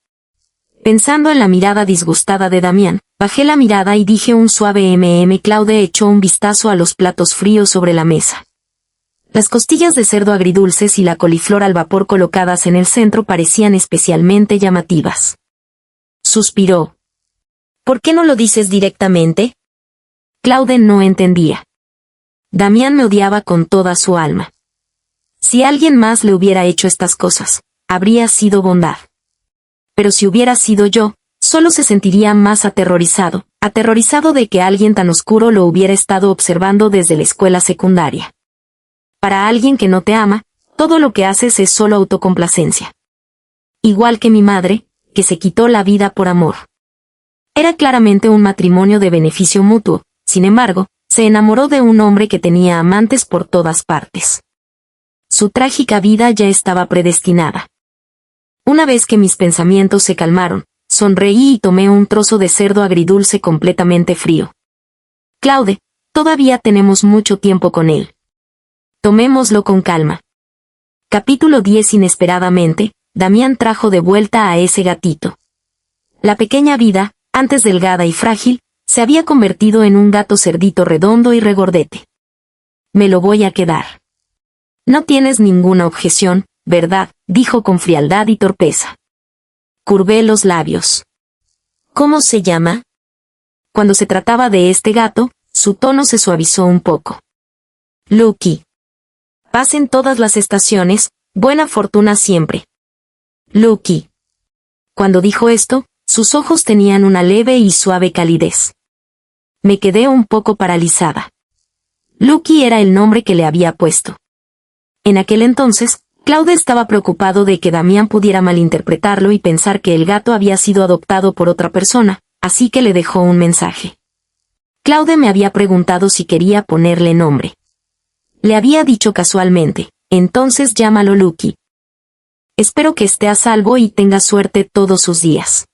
Pensando en la mirada disgustada de Damián, bajé la mirada y dije un suave Claude echó un vistazo a los platos fríos sobre la mesa. Las costillas de cerdo agridulces y la coliflor al vapor colocadas en el centro parecían especialmente llamativas. Suspiró. ¿Por qué no lo dices directamente? Claude no entendía. Damián me odiaba con toda su alma. Si alguien más le hubiera hecho estas cosas, habría sido bondad. Pero si hubiera sido yo, solo se sentiría más aterrorizado de que alguien tan oscuro lo hubiera estado observando desde la escuela secundaria. Para alguien que no te ama, todo lo que haces es solo autocomplacencia. Igual que mi madre, que se quitó la vida por amor. Era claramente un matrimonio de beneficio mutuo, sin embargo, se enamoró de un hombre que tenía amantes por todas partes. Su trágica vida ya estaba predestinada. Una vez que mis pensamientos se calmaron, sonreí y tomé un trozo de cerdo agridulce completamente frío. Claude, todavía tenemos mucho tiempo con él. Tomémoslo con calma. Capítulo 10. Inesperadamente, Damián trajo de vuelta a ese gatito. La pequeña vida, antes delgada y frágil, se había convertido en un gato cerdito redondo y regordete. Me lo voy a quedar. No tienes ninguna objeción, ¿verdad?, dijo con frialdad y torpeza. Curvé los labios. ¿Cómo se llama? Cuando se trataba de este gato, su tono se suavizó un poco. Lucky. Pasen todas las estaciones, buena fortuna siempre. Lucky. Cuando dijo esto, sus ojos tenían una leve y suave calidez. Me quedé un poco paralizada. Lucky era el nombre que le había puesto. En aquel entonces, Claude estaba preocupado de que Damián pudiera malinterpretarlo y pensar que el gato había sido adoptado por otra persona, así que le dejó un mensaje. Claude me había preguntado si quería ponerle nombre. Le había dicho casualmente, entonces llámalo Lucky. Espero que esté a salvo y tenga suerte todos sus días.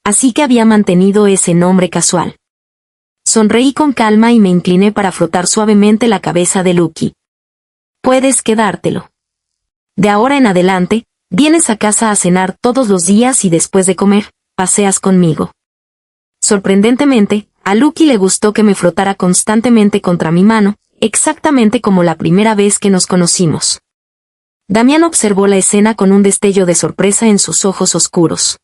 Así que había mantenido ese nombre casual. Sonreí con calma y me incliné para frotar suavemente la cabeza de Lucky. Puedes quedártelo. De ahora en adelante, vienes a casa a cenar todos los días y después de comer, paseas conmigo. Sorprendentemente, a Lucky le gustó que me frotara constantemente contra mi mano, exactamente como la primera vez que nos conocimos. Damián observó la escena con un destello de sorpresa en sus ojos oscuros.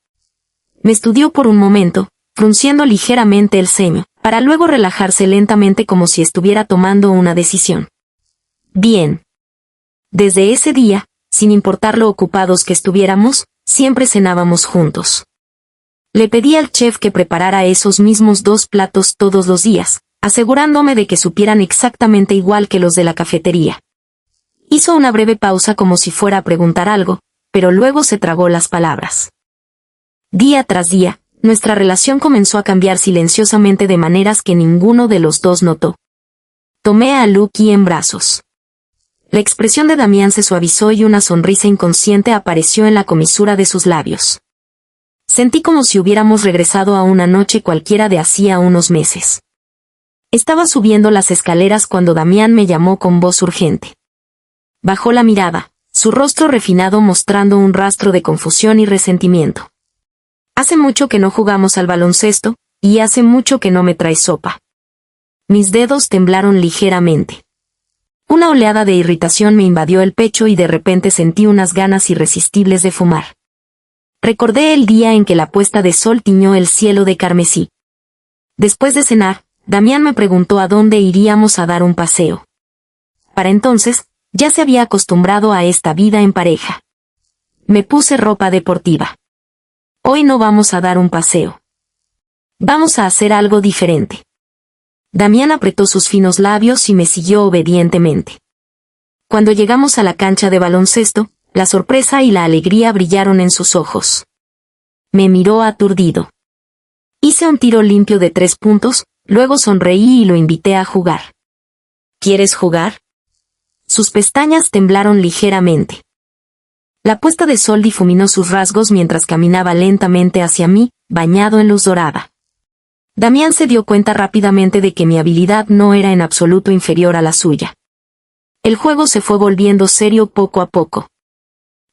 Me estudió por un momento, frunciendo ligeramente el ceño, para luego relajarse lentamente como si estuviera tomando una decisión. Bien. Desde ese día, sin importar lo ocupados que estuviéramos, siempre cenábamos juntos. Le pedí al chef que preparara esos mismos 2 platos todos los días, asegurándome de que supieran exactamente igual que los de la cafetería. Hizo una breve pausa como si fuera a preguntar algo, pero luego se tragó las palabras. Día tras día, nuestra relación comenzó a cambiar silenciosamente de maneras que ninguno de los dos notó. Tomé a Lucky en brazos. La expresión de Damián se suavizó y una sonrisa inconsciente apareció en la comisura de sus labios. Sentí como si hubiéramos regresado a una noche cualquiera de hacía unos meses. Estaba subiendo las escaleras cuando Damián me llamó con voz urgente. Bajó la mirada, su rostro refinado mostrando un rastro de confusión y resentimiento. Hace mucho que no jugamos al baloncesto, y hace mucho que no me traes sopa. Mis dedos temblaron ligeramente. Una oleada de irritación me invadió el pecho y de repente sentí unas ganas irresistibles de fumar. Recordé el día en que la puesta de sol tiñó el cielo de carmesí. Después de cenar, Damián me preguntó a dónde iríamos a dar un paseo. Para entonces, ya se había acostumbrado a esta vida en pareja. Me puse ropa deportiva. Hoy no vamos a dar un paseo. Vamos a hacer algo diferente. Damián apretó sus finos labios y me siguió obedientemente. Cuando llegamos a la cancha de baloncesto, la sorpresa y la alegría brillaron en sus ojos. Me miró aturdido. Hice un tiro limpio de 3 puntos, luego sonreí y lo invité a jugar. ¿Quieres jugar? Sus pestañas temblaron ligeramente. La puesta de sol difuminó sus rasgos mientras caminaba lentamente hacia mí, bañado en luz dorada. Damián se dio cuenta rápidamente de que mi habilidad no era en absoluto inferior a la suya. El juego se fue volviendo serio poco a poco.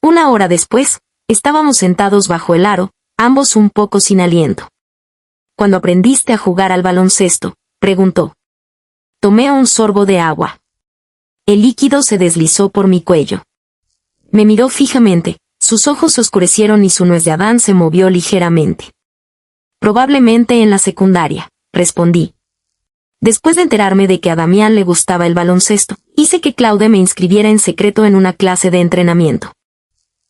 Una hora después, estábamos sentados bajo el aro, ambos un poco sin aliento. ¿Cuándo aprendiste a jugar al baloncesto?, preguntó. Tomé un sorbo de agua. El líquido se deslizó por mi cuello. Me miró fijamente, sus ojos se oscurecieron y su nuez de Adán se movió ligeramente. Probablemente en la secundaria, respondí. Después de enterarme de que a Damián le gustaba el baloncesto, hice que Claude me inscribiera en secreto en una clase de entrenamiento.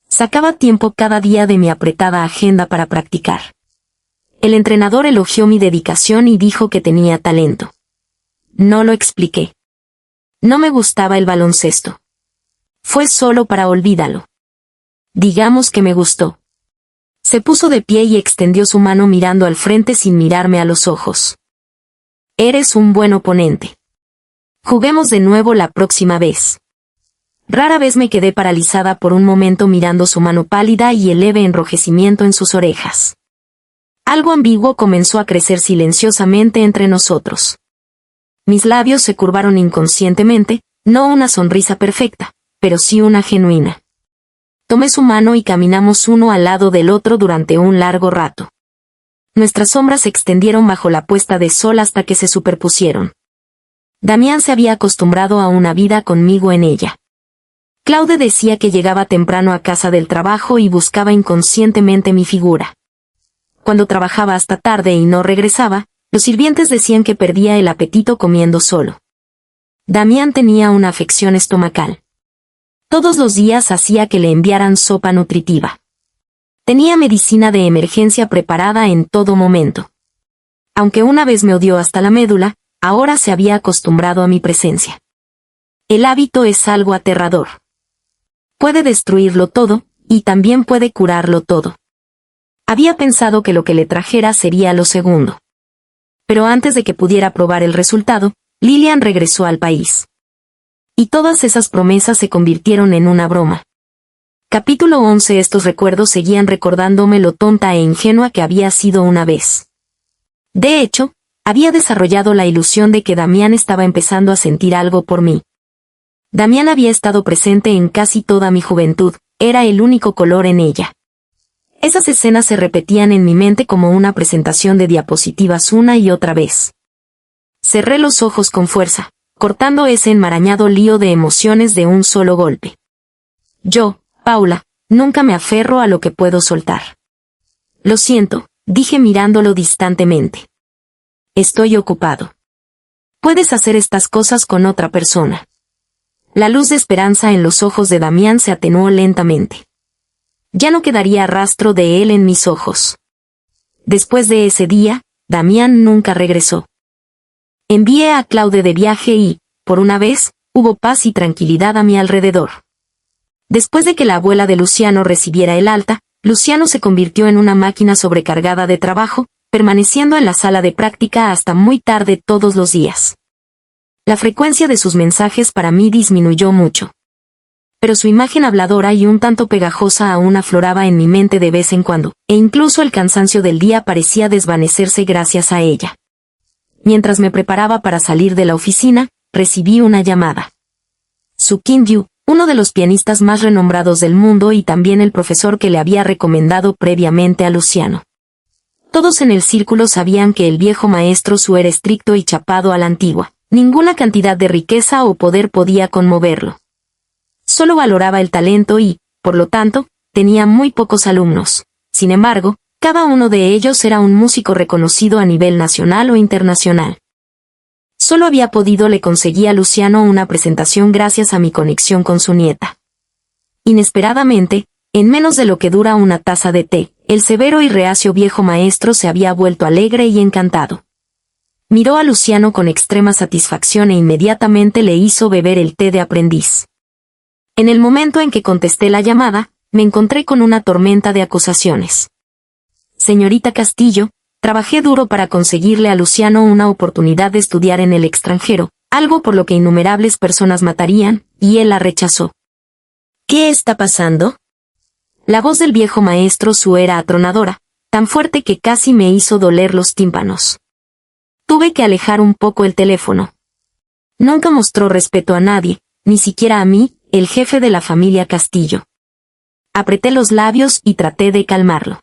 Sacaba tiempo cada día de mi apretada agenda para practicar. El entrenador elogió mi dedicación y dijo que tenía talento. No lo expliqué. No me gustaba el baloncesto. Fue solo para olvídalo. Digamos que me gustó. Se puso de pie y extendió su mano mirando al frente sin mirarme a los ojos. Eres un buen oponente. Juguemos de nuevo la próxima vez. Rara vez me quedé paralizada por un momento mirando su mano pálida y el leve enrojecimiento en sus orejas. Algo ambiguo comenzó a crecer silenciosamente entre nosotros. Mis labios se curvaron inconscientemente, no una sonrisa perfecta, pero sí una genuina. Tomé su mano y caminamos uno al lado del otro durante un largo rato. Nuestras sombras se extendieron bajo la puesta de sol hasta que se superpusieron. Damián se había acostumbrado a una vida conmigo en ella. Claude decía que llegaba temprano a casa del trabajo y buscaba inconscientemente mi figura. Cuando trabajaba hasta tarde y no regresaba, los sirvientes decían que perdía el apetito comiendo solo. Damián tenía una afección estomacal. Todos los días hacía que le enviaran sopa nutritiva. Tenía medicina de emergencia preparada en todo momento. Aunque una vez me odió hasta la médula, ahora se había acostumbrado a mi presencia. El hábito es algo aterrador. Puede destruirlo todo, y también puede curarlo todo. Había pensado que lo que le trajera sería lo segundo. Pero antes de que pudiera probar el resultado, Lilian regresó al país. Y todas esas promesas se convirtieron en una broma. Capítulo 11. Estos recuerdos seguían recordándome lo tonta e ingenua que había sido una vez. De hecho, había desarrollado la ilusión de que Damián estaba empezando a sentir algo por mí. Damián había estado presente en casi toda mi juventud, era el único color en ella. Esas escenas se repetían en mi mente como una presentación de diapositivas una y otra vez. Cerré los ojos con fuerza, cortando ese enmarañado lío de emociones de un solo golpe. Yo, Paula, nunca me aferro a lo que puedo soltar. Lo siento, dije mirándolo distantemente. Estoy ocupado. Puedes hacer estas cosas con otra persona. La luz de esperanza en los ojos de Damián se atenuó lentamente. Ya no quedaría rastro de él en mis ojos. Después de ese día, Damián nunca regresó. Envié a Claude de viaje y, por una vez, hubo paz y tranquilidad a mi alrededor. Después de que la abuela de Luciano recibiera el alta, Luciano se convirtió en una máquina sobrecargada de trabajo, permaneciendo en la sala de práctica hasta muy tarde todos los días. La frecuencia de sus mensajes para mí disminuyó mucho. Pero su imagen habladora y un tanto pegajosa aún afloraba en mi mente de vez en cuando, e incluso el cansancio del día parecía desvanecerse gracias a ella. Mientras me preparaba para salir de la oficina, recibí una llamada. Su Kim-Yu, uno de los pianistas más renombrados del mundo y también el profesor que le había recomendado previamente a Luciano. Todos en el círculo sabían que el viejo maestro Su era estricto y chapado a la antigua. Ninguna cantidad de riqueza o poder podía conmoverlo. Solo valoraba el talento y, por lo tanto, tenía muy pocos alumnos. Sin embargo, cada uno de ellos era un músico reconocido a nivel nacional o internacional. Solo había podido le conseguí a Luciano una presentación gracias a mi conexión con su nieta. Inesperadamente, en menos de lo que dura una taza de té, el severo y reacio viejo maestro se había vuelto alegre y encantado. Miró a Luciano con extrema satisfacción e inmediatamente le hizo beber el té de aprendiz. En el momento en que contesté la llamada, me encontré con una tormenta de acusaciones. Señorita Castillo, trabajé duro para conseguirle a Luciano una oportunidad de estudiar en el extranjero, algo por lo que innumerables personas matarían, y él la rechazó. ¿Qué está pasando? La voz del viejo maestro Su era atronadora, tan fuerte que casi me hizo doler los tímpanos. Tuve que alejar un poco el teléfono. Nunca mostró respeto a nadie, ni siquiera a mí, el jefe de la familia Castillo. Apreté los labios y traté de calmarlo.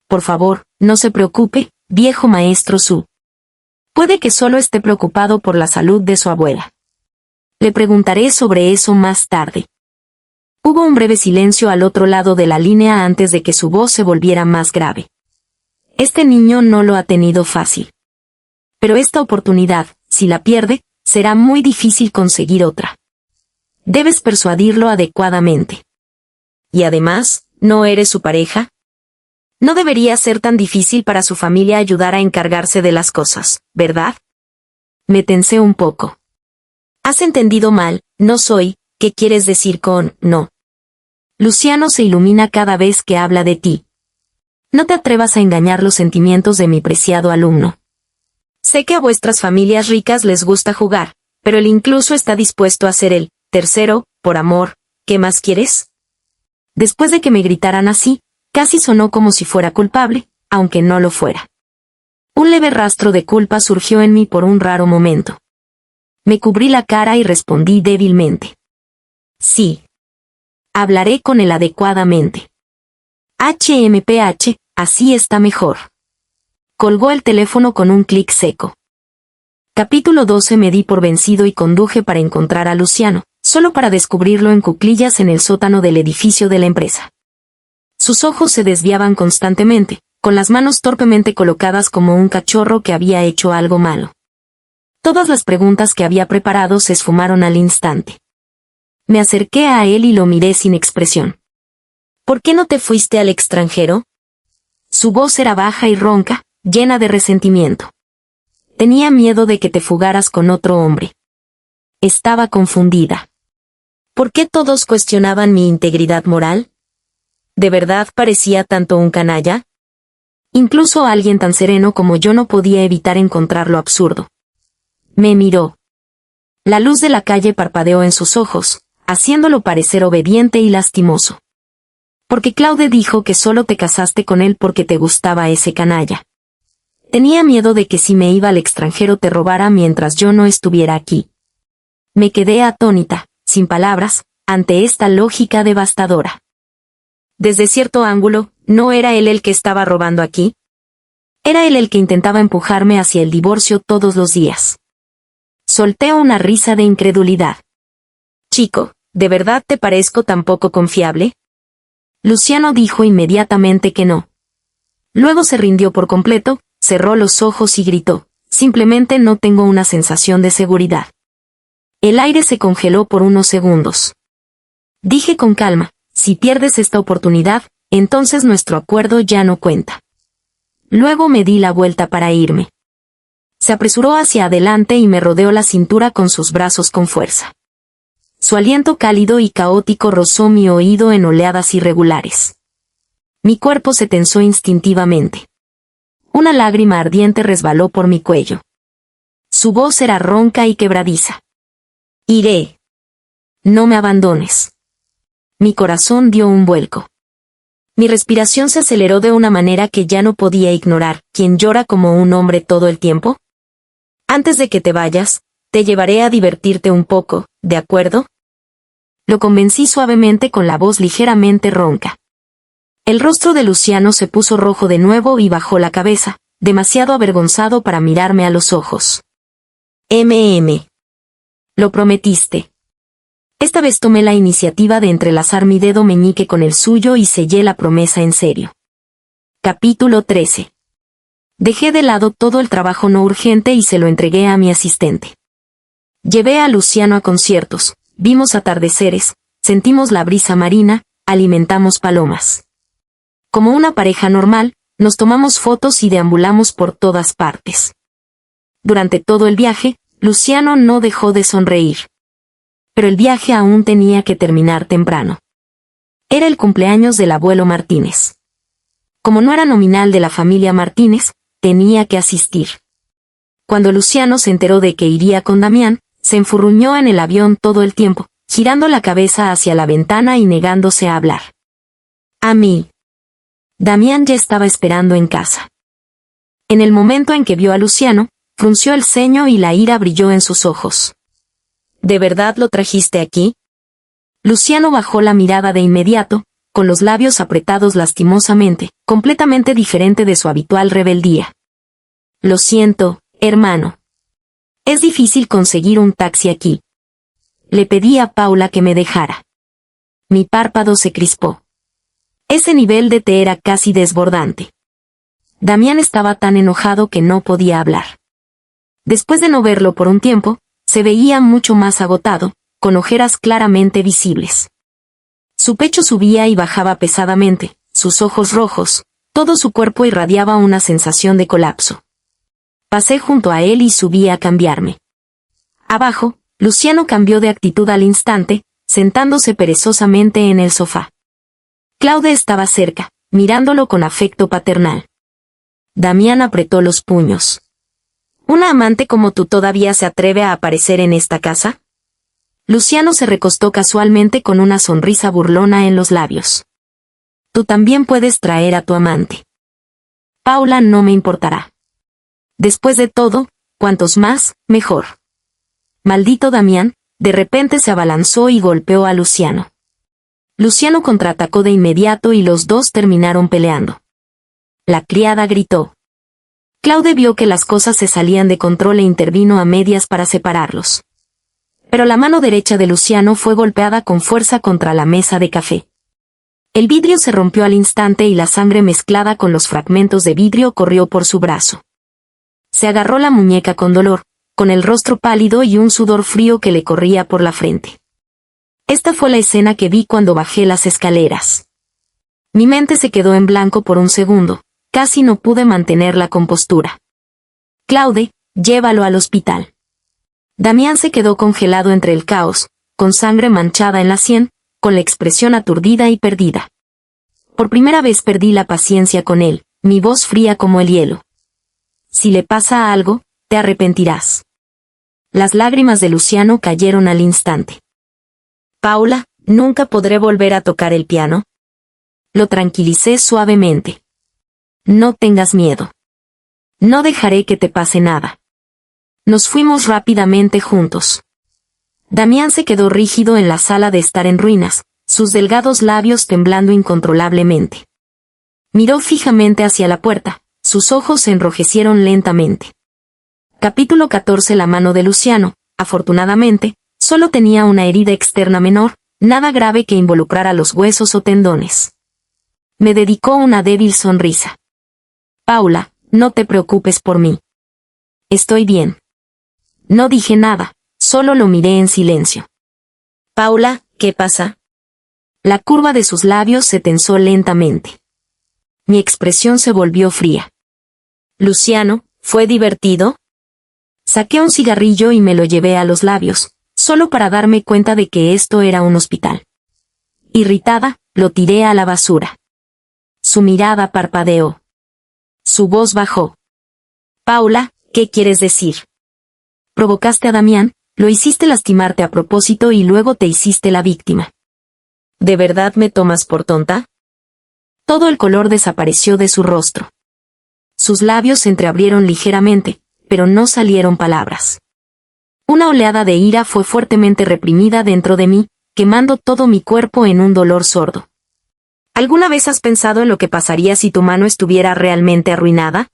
Por favor, no se preocupe, viejo maestro Su. Puede que solo esté preocupado por la salud de su abuela. Le preguntaré sobre eso más tarde. Hubo un breve silencio al otro lado de la línea antes de que su voz se volviera más grave. Este niño no lo ha tenido fácil. Pero esta oportunidad, si la pierde, será muy difícil conseguir otra. Debes persuadirlo adecuadamente. Y además, ¿no eres su pareja? No debería ser tan difícil para su familia ayudar a encargarse de las cosas, ¿verdad? Me tensé un poco. Has entendido mal, no soy, ¿qué quieres decir con no? Luciano se ilumina cada vez que habla de ti. No te atrevas a engañar los sentimientos de mi preciado alumno. Sé que a vuestras familias ricas les gusta jugar, pero él incluso está dispuesto a ser el tercero, por amor, ¿qué más quieres? Después de que me gritaran así, casi sonó como si fuera culpable, aunque no lo fuera. Un leve rastro de culpa surgió en mí por un raro momento. Me cubrí la cara y respondí débilmente. Sí. Hablaré con él adecuadamente. HMPH, así está mejor. Colgó el teléfono con un clic seco. Capítulo 12. Me di por vencido y conduje para encontrar a Luciano, solo para descubrirlo en cuclillas en el sótano del edificio de la empresa. Sus ojos se desviaban constantemente, con las manos torpemente colocadas como un cachorro que había hecho algo malo. Todas las preguntas que había preparado se esfumaron al instante. Me acerqué a él y lo miré sin expresión. ¿Por qué no te fuiste al extranjero? Su voz era baja y ronca, llena de resentimiento. Tenía miedo de que te fugaras con otro hombre. Estaba confundida. ¿Por qué todos cuestionaban mi integridad moral? ¿De verdad parecía tanto un canalla? Incluso alguien tan sereno como yo no podía evitar encontrarlo absurdo. Me miró. La luz de la calle parpadeó en sus ojos, haciéndolo parecer obediente y lastimoso. Porque Claude dijo que solo te casaste con él porque te gustaba ese canalla. Tenía miedo de que si me iba al extranjero te robara mientras yo no estuviera aquí. Me quedé atónita, sin palabras, ante esta lógica devastadora. Desde cierto ángulo, ¿no era él el que estaba robando aquí? Era él el que intentaba empujarme hacia el divorcio todos los días. Solté una risa de incredulidad. Chico, ¿de verdad te parezco tan poco confiable? Luciano dijo inmediatamente que no. Luego se rindió por completo, cerró los ojos y gritó, simplemente no tengo una sensación de seguridad. El aire se congeló por unos segundos. Dije con calma, si pierdes esta oportunidad, entonces nuestro acuerdo ya no cuenta. Luego me di la vuelta para irme. Se apresuró hacia adelante y me rodeó la cintura con sus brazos con fuerza. Su aliento cálido y caótico rozó mi oído en oleadas irregulares. Mi cuerpo se tensó instintivamente. Una lágrima ardiente resbaló por mi cuello. Su voz era ronca y quebradiza. Iré. No me abandones. Mi corazón dio un vuelco. Mi respiración se aceleró de una manera que ya no podía ignorar. ¿Quién llora como un hombre todo el tiempo? Antes de que te vayas, te llevaré a divertirte un poco, ¿de acuerdo? Lo convencí suavemente con la voz ligeramente ronca. El rostro de Luciano se puso rojo de nuevo y bajó la cabeza, demasiado avergonzado para mirarme a los ojos. Lo prometiste. Esta vez tomé la iniciativa de entrelazar mi dedo meñique con el suyo y sellé la promesa en serio. Capítulo 13. Dejé de lado todo el trabajo no urgente y se lo entregué a mi asistente. Llevé a Luciano a conciertos, vimos atardeceres, sentimos la brisa marina, alimentamos palomas. Como una pareja normal, nos tomamos fotos y deambulamos por todas partes. Durante todo el viaje, Luciano no dejó de sonreír. Pero el viaje aún tenía que terminar temprano. Era el cumpleaños del abuelo Martínez. Como no era nominal de la familia Martínez, tenía que asistir. Cuando Luciano se enteró de que iría con Damián, se enfurruñó en el avión todo el tiempo, girando la cabeza hacia la ventana y negándose a hablar. A mí. Damián ya estaba esperando en casa. En el momento en que vio a Luciano, frunció el ceño y la ira brilló en sus ojos. ¿De verdad lo trajiste aquí? Luciano bajó la mirada de inmediato, con los labios apretados lastimosamente, completamente diferente de su habitual rebeldía. Lo siento, hermano. Es difícil conseguir un taxi aquí. Le pedí a Paula que me dejara. Mi párpado se crispó. Ese nivel de té era casi desbordante. Damián estaba tan enojado que no podía hablar. Después de no verlo por un tiempo, se veía mucho más agotado, con ojeras claramente visibles. Su pecho subía y bajaba pesadamente, sus ojos rojos, Todo su cuerpo irradiaba una sensación de colapso. Pasé junto a él y subí a cambiarme. Abajo, Luciano cambió de actitud al instante, sentándose perezosamente en el sofá. Claude estaba cerca, mirándolo con afecto paternal. Damián apretó los puños. ¿Una amante como tú todavía se atreve a aparecer en esta casa? Luciano se recostó casualmente con una sonrisa burlona en los labios. Tú también puedes traer a tu amante. Paula no me importará. Después de todo, cuantos más, mejor. Maldito Damián, de repente se abalanzó y golpeó a Luciano. Luciano contraatacó de inmediato y los dos terminaron peleando. La criada gritó. Claude vio que las cosas se salían de control e intervino a medias para separarlos. Pero la mano derecha de Luciano fue golpeada con fuerza contra la mesa de café. El vidrio se rompió al instante y la sangre mezclada con los fragmentos de vidrio corrió por su brazo. Se agarró la muñeca con dolor, con el rostro pálido y un sudor frío que le corría por la frente. Esta fue la escena que vi cuando bajé las escaleras. Mi mente se quedó en blanco por un segundo, casi no pude mantener la compostura. Claude, llévalo al hospital. Damián se quedó congelado entre el caos, con sangre manchada en la sien, con la expresión aturdida y perdida. Por primera vez perdí la paciencia con él, mi voz fría como el hielo. Si le pasa algo, te arrepentirás. Las lágrimas de Luciano cayeron al instante. Paula, ¿nunca podré volver a tocar el piano? Lo tranquilicé suavemente. No tengas miedo. No dejaré que te pase nada. Nos fuimos rápidamente juntos. Damián se quedó rígido en la sala de estar en ruinas, sus delgados labios temblando incontrolablemente. Miró fijamente hacia la puerta, sus ojos se enrojecieron lentamente. Capítulo 14. La mano de Luciano, afortunadamente, solo tenía una herida externa menor, nada grave que involucrara los huesos o tendones. Me dedicó una débil sonrisa. Paula, no te preocupes por mí. Estoy bien. No dije nada, solo lo miré en silencio. Paula, ¿qué pasa? La curva de sus labios se tensó lentamente. Mi expresión se volvió fría. Luciano, ¿fue divertido? Saqué un cigarrillo y me lo llevé a los labios, solo para darme cuenta de que esto era un hospital. Irritada, lo tiré a la basura. Su mirada parpadeó. Su voz bajó. Paula, ¿qué quieres decir? Provocaste a Damián, lo hiciste lastimarte a propósito y luego te hiciste la víctima. ¿De verdad me tomas por tonta? Todo el color desapareció de su rostro. Sus labios se entreabrieron ligeramente, pero no salieron palabras. Una oleada de ira fue fuertemente reprimida dentro de mí, quemando todo mi cuerpo en un dolor sordo. ¿Alguna vez has pensado en lo que pasaría si tu mano estuviera realmente arruinada?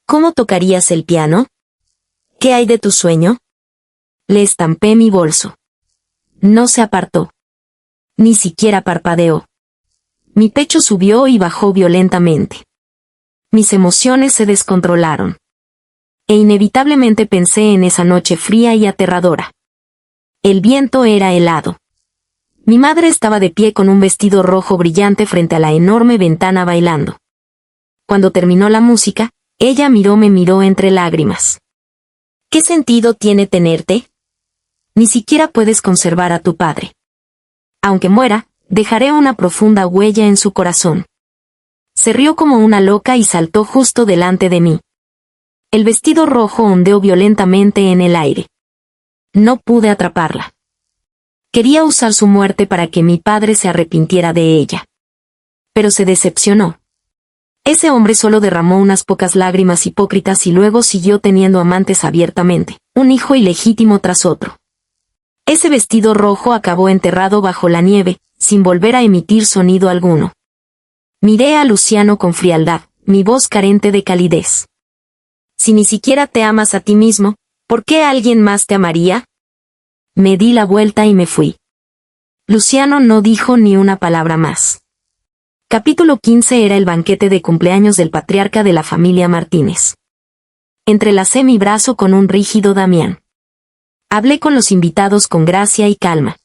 ¿Cómo tocarías el piano? ¿Qué hay de tu sueño? Le estampé mi bolso. No se apartó. Ni siquiera parpadeó. Mi pecho subió y bajó violentamente. Mis emociones se descontrolaron. E inevitablemente pensé en esa noche fría y aterradora. El viento era helado. Mi madre estaba de pie con un vestido rojo brillante frente a la enorme ventana bailando. Cuando terminó la música, ella me miró entre lágrimas. ¿Qué sentido tiene tenerte? Ni siquiera puedes conservar a tu padre. Aunque muera, dejaré una profunda huella en su corazón. Se rió como una loca y saltó justo delante de mí. El vestido rojo ondeó violentamente en el aire. No pude atraparla. Quería usar su muerte para que mi padre se arrepintiera de ella. Pero se decepcionó. Ese hombre solo derramó unas pocas lágrimas hipócritas y luego siguió teniendo amantes abiertamente, un hijo ilegítimo tras otro. Ese vestido rojo acabó enterrado bajo la nieve, sin volver a emitir sonido alguno. Miré a Luciano con frialdad, mi voz carente de calidez. Si ni siquiera te amas a ti mismo, ¿por qué alguien más te amaría? Me di la vuelta y me fui. Luciano no dijo ni una palabra más. Capítulo 15. Era el banquete de cumpleaños del patriarca de la familia Martínez. Entrelacé mi brazo con un rígido Damián. Hablé con los invitados con gracia y calma.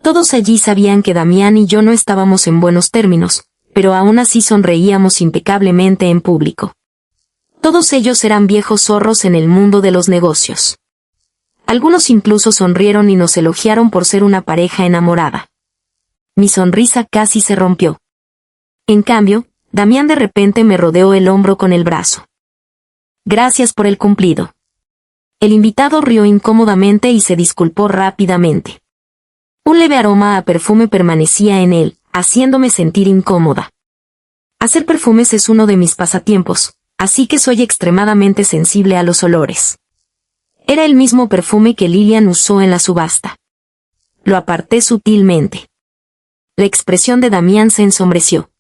Todos allí sabían que Damián y yo no estábamos en buenos términos, pero aún así sonreíamos impecablemente en público. Todos ellos eran viejos zorros en el mundo de los negocios. Algunos incluso sonrieron y nos elogiaron por ser una pareja enamorada. Mi sonrisa casi se rompió. En cambio, Damián de repente me rodeó el hombro con el brazo. Gracias por el cumplido. El invitado rió incómodamente y se disculpó rápidamente. Un leve aroma a perfume permanecía en él, haciéndome sentir incómoda. Hacer perfumes es uno de mis pasatiempos, así que soy extremadamente sensible a los olores. Era el mismo perfume que Lilian usó en la subasta. Lo aparté sutilmente. La expresión de Damián se ensombreció.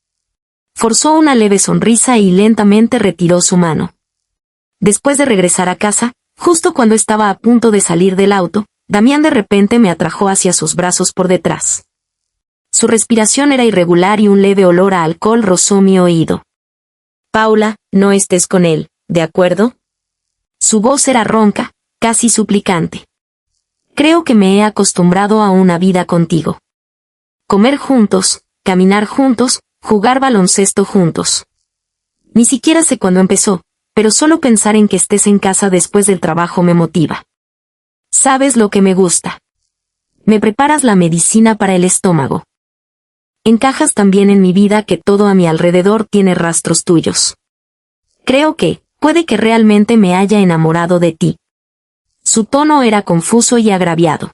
Forzó una leve sonrisa y lentamente retiró su mano. Después de regresar a casa, justo cuando estaba a punto de salir del auto, Damián de repente me atrajo hacia sus brazos por detrás. Su respiración era irregular y un leve olor a alcohol rozó mi oído. Paula, no estés con él, ¿de acuerdo? Su voz era ronca, casi suplicante. Creo que me he acostumbrado a una vida contigo. Comer juntos, caminar juntos, jugar baloncesto juntos. Ni siquiera sé cuándo empezó, pero solo pensar en que estés en casa después del trabajo me motiva. ¿Sabes lo que me gusta? Me preparas la medicina para el estómago. Encajas tan bien en mi vida que todo a mi alrededor tiene rastros tuyos. Creo que, puede que realmente me haya enamorado de ti. Su tono era confuso y agraviado.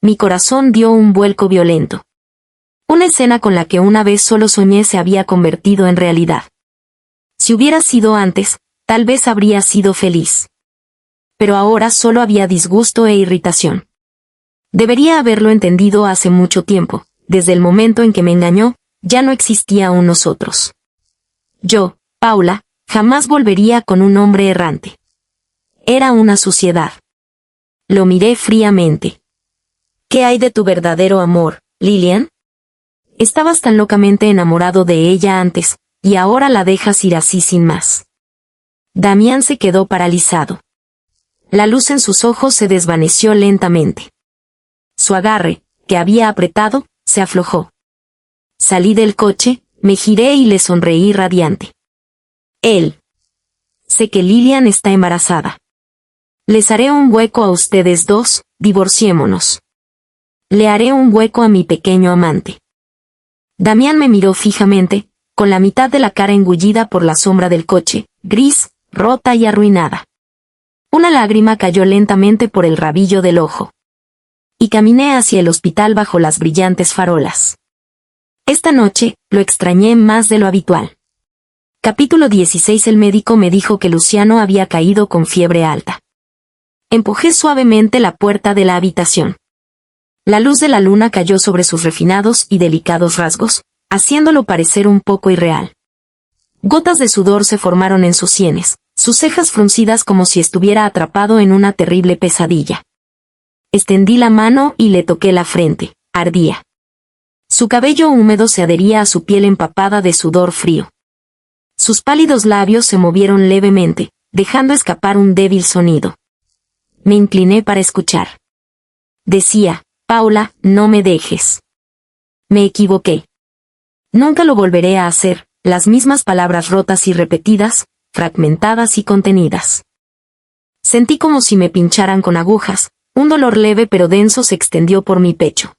Mi corazón dio un vuelco violento. Una escena con la que una vez solo soñé se había convertido en realidad. Si hubiera sido antes, tal vez habría sido feliz. Pero ahora solo había disgusto e irritación. Debería haberlo entendido hace mucho tiempo. Desde el momento en que me engañó, ya no existía un nosotros. Yo, Paula, jamás volvería con un hombre errante. Era una suciedad. Lo miré fríamente. ¿Qué hay de tu verdadero amor, Lilian? Estabas tan locamente enamorado de ella antes, y ahora la dejas ir así sin más. Damián se quedó paralizado. La luz en sus ojos se desvaneció lentamente. Su agarre, que había apretado, se aflojó. Salí del coche, me giré y le sonreí radiante. Él. Sé que Lilian está embarazada. Les haré un hueco a ustedes dos, divorciémonos. Le haré un hueco a mi pequeño amante. Damián me miró fijamente, con la mitad de la cara engullida por la sombra del coche, gris, rota y arruinada. Una lágrima cayó lentamente por el rabillo del ojo. Y caminé hacia el hospital bajo las brillantes farolas. Esta noche, lo extrañé más de lo habitual. Capítulo 16. El médico me dijo que Luciano había caído con fiebre alta. Empujé suavemente la puerta de la habitación. La luz de la luna cayó sobre sus refinados y delicados rasgos, haciéndolo parecer un poco irreal. Gotas de sudor se formaron en sus sienes, sus cejas fruncidas como si estuviera atrapado en una terrible pesadilla. Extendí la mano y le toqué la frente, ardía. Su cabello húmedo se adhería a su piel empapada de sudor frío. Sus pálidos labios se movieron levemente, dejando escapar un débil sonido. Me incliné para escuchar. Decía, Paula, no me dejes. Me equivoqué. Nunca lo volveré a hacer, las mismas palabras rotas y repetidas, fragmentadas y contenidas. Sentí como si me pincharan con agujas, un dolor leve pero denso se extendió por mi pecho.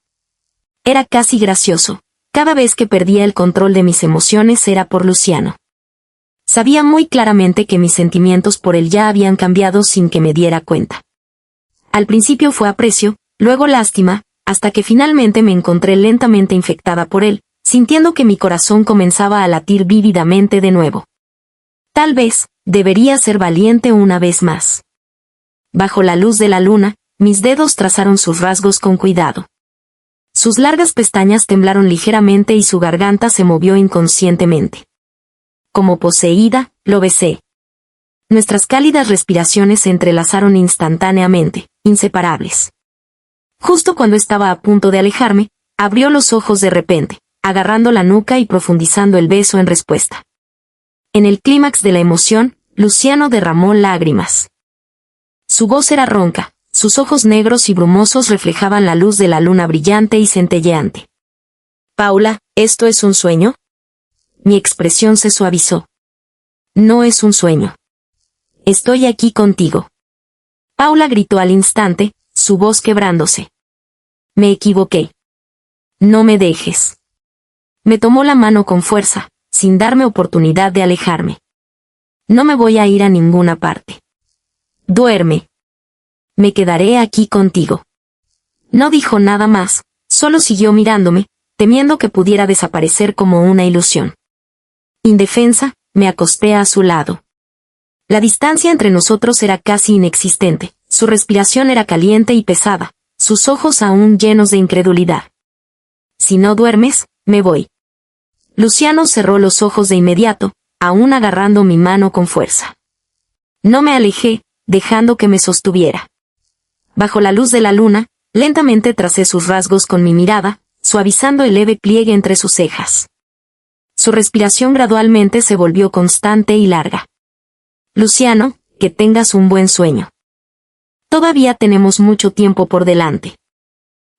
Era casi gracioso, cada vez que perdía el control de mis emociones era por Luciano. Sabía muy claramente que mis sentimientos por él ya habían cambiado sin que me diera cuenta. Al principio fue aprecio, luego lástima, hasta que finalmente me encontré lentamente infectada por él, sintiendo que mi corazón comenzaba a latir vívidamente de nuevo. Tal vez, debería ser valiente una vez más. Bajo la luz de la luna, mis dedos trazaron sus rasgos con cuidado. Sus largas pestañas temblaron ligeramente y su garganta se movió inconscientemente. Como poseída, lo besé. Nuestras cálidas respiraciones se entrelazaron instantáneamente, inseparables. Justo cuando estaba a punto de alejarme, abrió los ojos de repente, agarrando la nuca y profundizando el beso en respuesta. En el clímax de la emoción, Luciano derramó lágrimas. Su voz era ronca, sus ojos negros y brumosos reflejaban la luz de la luna brillante y centelleante. Paula, ¿esto es un sueño? mi expresión se suavizó. No es un sueño. Estoy aquí contigo. Paula gritó al instante, su voz quebrándose. Me equivoqué. No me dejes. Me tomó la mano con fuerza, sin darme oportunidad de alejarme. No me voy a ir a ninguna parte. Duerme. Me quedaré aquí contigo. No dijo nada más, solo siguió mirándome, temiendo que pudiera desaparecer como una ilusión. Indefensa, me acosté a su lado. La distancia entre nosotros era casi inexistente, su respiración era caliente y pesada, sus ojos aún llenos de incredulidad. Si no duermes, me voy. Luciano cerró los ojos de inmediato, aún agarrando mi mano con fuerza. No me alejé, dejando que me sostuviera. Bajo la luz de la luna, lentamente tracé sus rasgos con mi mirada, suavizando el leve pliegue entre sus cejas. Su respiración gradualmente se volvió constante y larga. Luciano, que tengas un buen sueño. Todavía tenemos mucho tiempo por delante.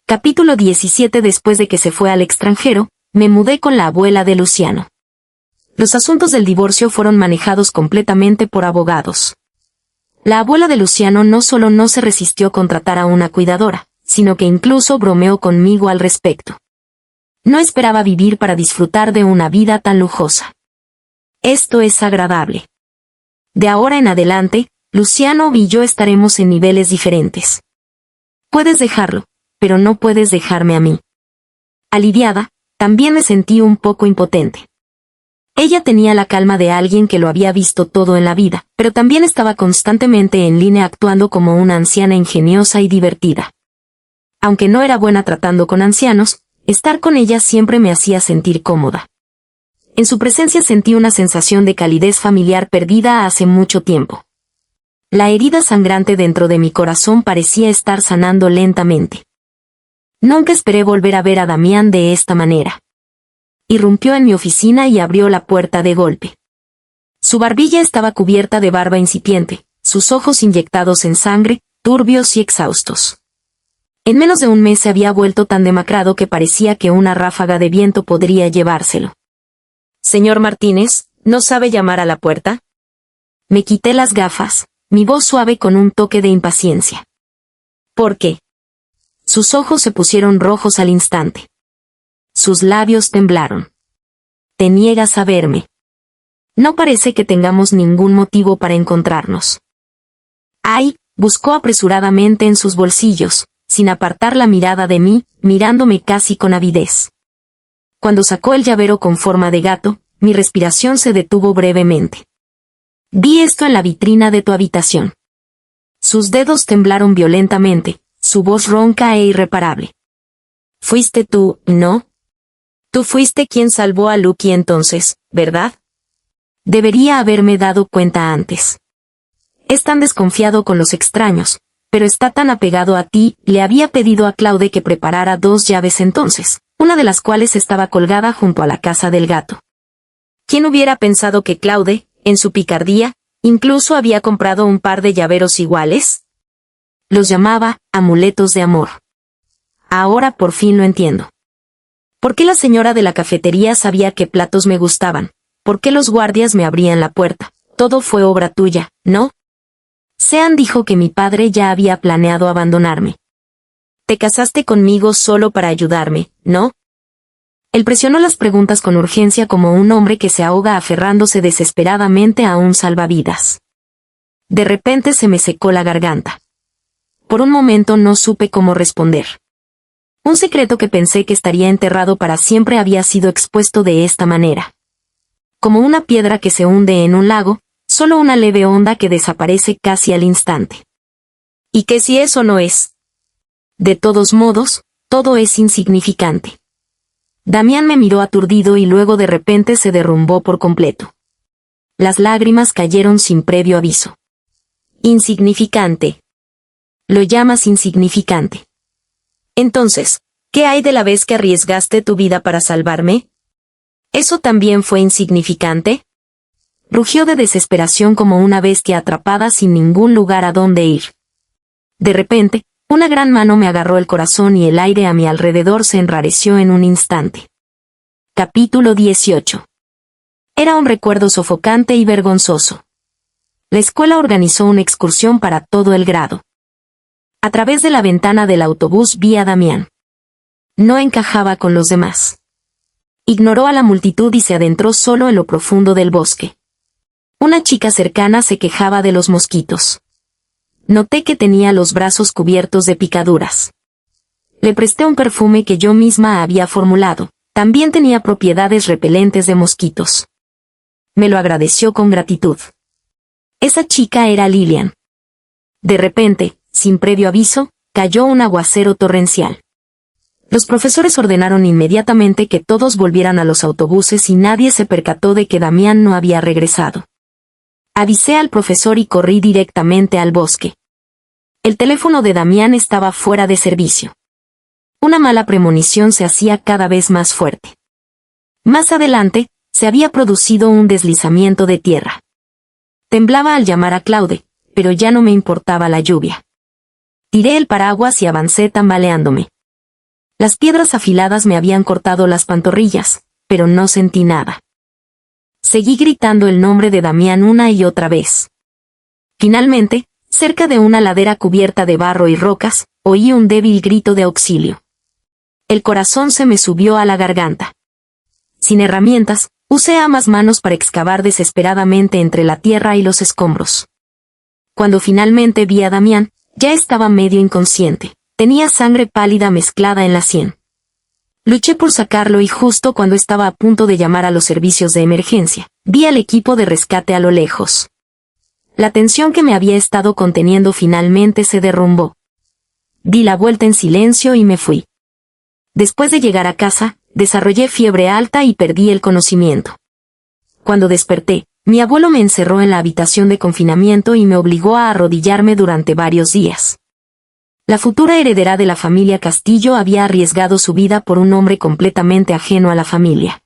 Capítulo 17. Después de que se fue al extranjero, me mudé con la abuela de Luciano. Los asuntos del divorcio fueron manejados completamente por abogados. La abuela de Luciano no solo no se resistió a contratar a una cuidadora, sino que incluso bromeó conmigo al respecto. No esperaba vivir para disfrutar de una vida tan lujosa. Esto es agradable. De ahora en adelante, Luciano y yo estaremos en niveles diferentes. Puedes dejarlo, pero no puedes dejarme a mí. Aliviada, también me sentí un poco impotente. Ella tenía la calma de alguien que lo había visto todo en la vida, pero también estaba constantemente en línea actuando como una anciana ingeniosa y divertida. Aunque no era buena tratando con ancianos, estar con ella siempre me hacía sentir cómoda. En su presencia sentí una sensación de calidez familiar perdida hace mucho tiempo. La herida sangrante dentro de mi corazón parecía estar sanando lentamente. Nunca esperé volver a ver a Damián de esta manera. Irrumpió en mi oficina y abrió la puerta de golpe. Su barbilla estaba cubierta de barba incipiente, sus ojos inyectados en sangre, turbios y exhaustos. En menos de un mes se había vuelto tan demacrado que parecía que una ráfaga de viento podría llevárselo. «Señor Martínez, ¿no sabe llamar a la puerta?» Me quité las gafas, mi voz suave con un toque de impaciencia. «¿Por qué?» Sus ojos se pusieron rojos al instante. Sus labios temblaron. «Te niegas a verme. No parece que tengamos ningún motivo para encontrarnos». «Ay», buscó apresuradamente en sus bolsillos, sin apartar la mirada de mí, mirándome casi con avidez. Cuando sacó el llavero con forma de gato, mi respiración se detuvo brevemente. «Vi esto en la vitrina de tu habitación». Sus dedos temblaron violentamente, su voz ronca e irreparable. «Fuiste tú, ¿no? Tú fuiste quien salvó a Lucky entonces, ¿verdad? Debería haberme dado cuenta antes. Es tan desconfiado con los extraños, pero está tan apegado a ti». Le había pedido a Claude que preparara 2 llaves entonces, una de las cuales estaba colgada junto a la casa del gato. ¿Quién hubiera pensado que Claude, en su picardía, incluso había comprado un par de llaveros iguales? Los llamaba amuletos de amor. Ahora por fin lo entiendo. ¿Por qué la señora de la cafetería sabía qué platos me gustaban? ¿Por qué los guardias me abrían la puerta? Todo fue obra tuya, ¿no? Sean dijo que mi padre ya había planeado abandonarme. Te casaste conmigo solo para ayudarme, ¿no? Él presionó las preguntas con urgencia como un hombre que se ahoga aferrándose desesperadamente a un salvavidas. De repente se me secó la garganta. Por un momento no supe cómo responder. Un secreto que pensé que estaría enterrado para siempre había sido expuesto de esta manera. Como una piedra que se hunde en un lago, solo una leve onda que desaparece casi al instante. ¿Y qué si eso no es? De todos modos, todo es insignificante. Damián me miró aturdido y luego de repente se derrumbó por completo. Las lágrimas cayeron sin previo aviso. Insignificante. Lo llamas insignificante. Entonces, ¿qué hay de la vez que arriesgaste tu vida para salvarme? ¿Eso también fue insignificante? Rugió de desesperación como una bestia atrapada sin ningún lugar a dónde ir. De repente, una gran mano me agarró el corazón y el aire a mi alrededor se enrareció en un instante. Capítulo 18. Era un recuerdo sofocante y vergonzoso. La escuela organizó una excursión para todo el grado. A través de la ventana del autobús vi a Damián. No encajaba con los demás. Ignoró a la multitud y se adentró solo en lo profundo del bosque. Una chica cercana se quejaba de los mosquitos. Noté que tenía los brazos cubiertos de picaduras. Le presté un perfume que yo misma había formulado. También tenía propiedades repelentes de mosquitos. Me lo agradeció con gratitud. Esa chica era Lilian. De repente, sin previo aviso, cayó un aguacero torrencial. Los profesores ordenaron inmediatamente que todos volvieran a los autobuses y nadie se percató de que Damián no había regresado. Avisé al profesor y corrí directamente al bosque. El teléfono de Damián estaba fuera de servicio. Una mala premonición se hacía cada vez más fuerte. Más adelante, se había producido un deslizamiento de tierra. Temblaba al llamar a Claude, pero ya no me importaba la lluvia. Tiré el paraguas y avancé tambaleándome. Las piedras afiladas me habían cortado las pantorrillas, pero no sentí nada. Seguí gritando el nombre de Damián una y otra vez. Finalmente, cerca de una ladera cubierta de barro y rocas, oí un débil grito de auxilio. El corazón se me subió a la garganta. Sin herramientas, usé ambas manos para excavar desesperadamente entre la tierra y los escombros. Cuando finalmente vi a Damián, ya estaba medio inconsciente. Tenía sangre pálida mezclada en la sien. Luché por sacarlo y justo cuando estaba a punto de llamar a los servicios de emergencia, vi al equipo de rescate a lo lejos. La tensión que me había estado conteniendo finalmente se derrumbó. Di la vuelta en silencio y me fui. Después de llegar a casa, desarrollé fiebre alta y perdí el conocimiento. Cuando desperté, mi abuelo me encerró en la habitación de confinamiento y me obligó a arrodillarme durante varios días. La futura heredera de la familia Castillo había arriesgado su vida por un hombre completamente ajeno a la familia.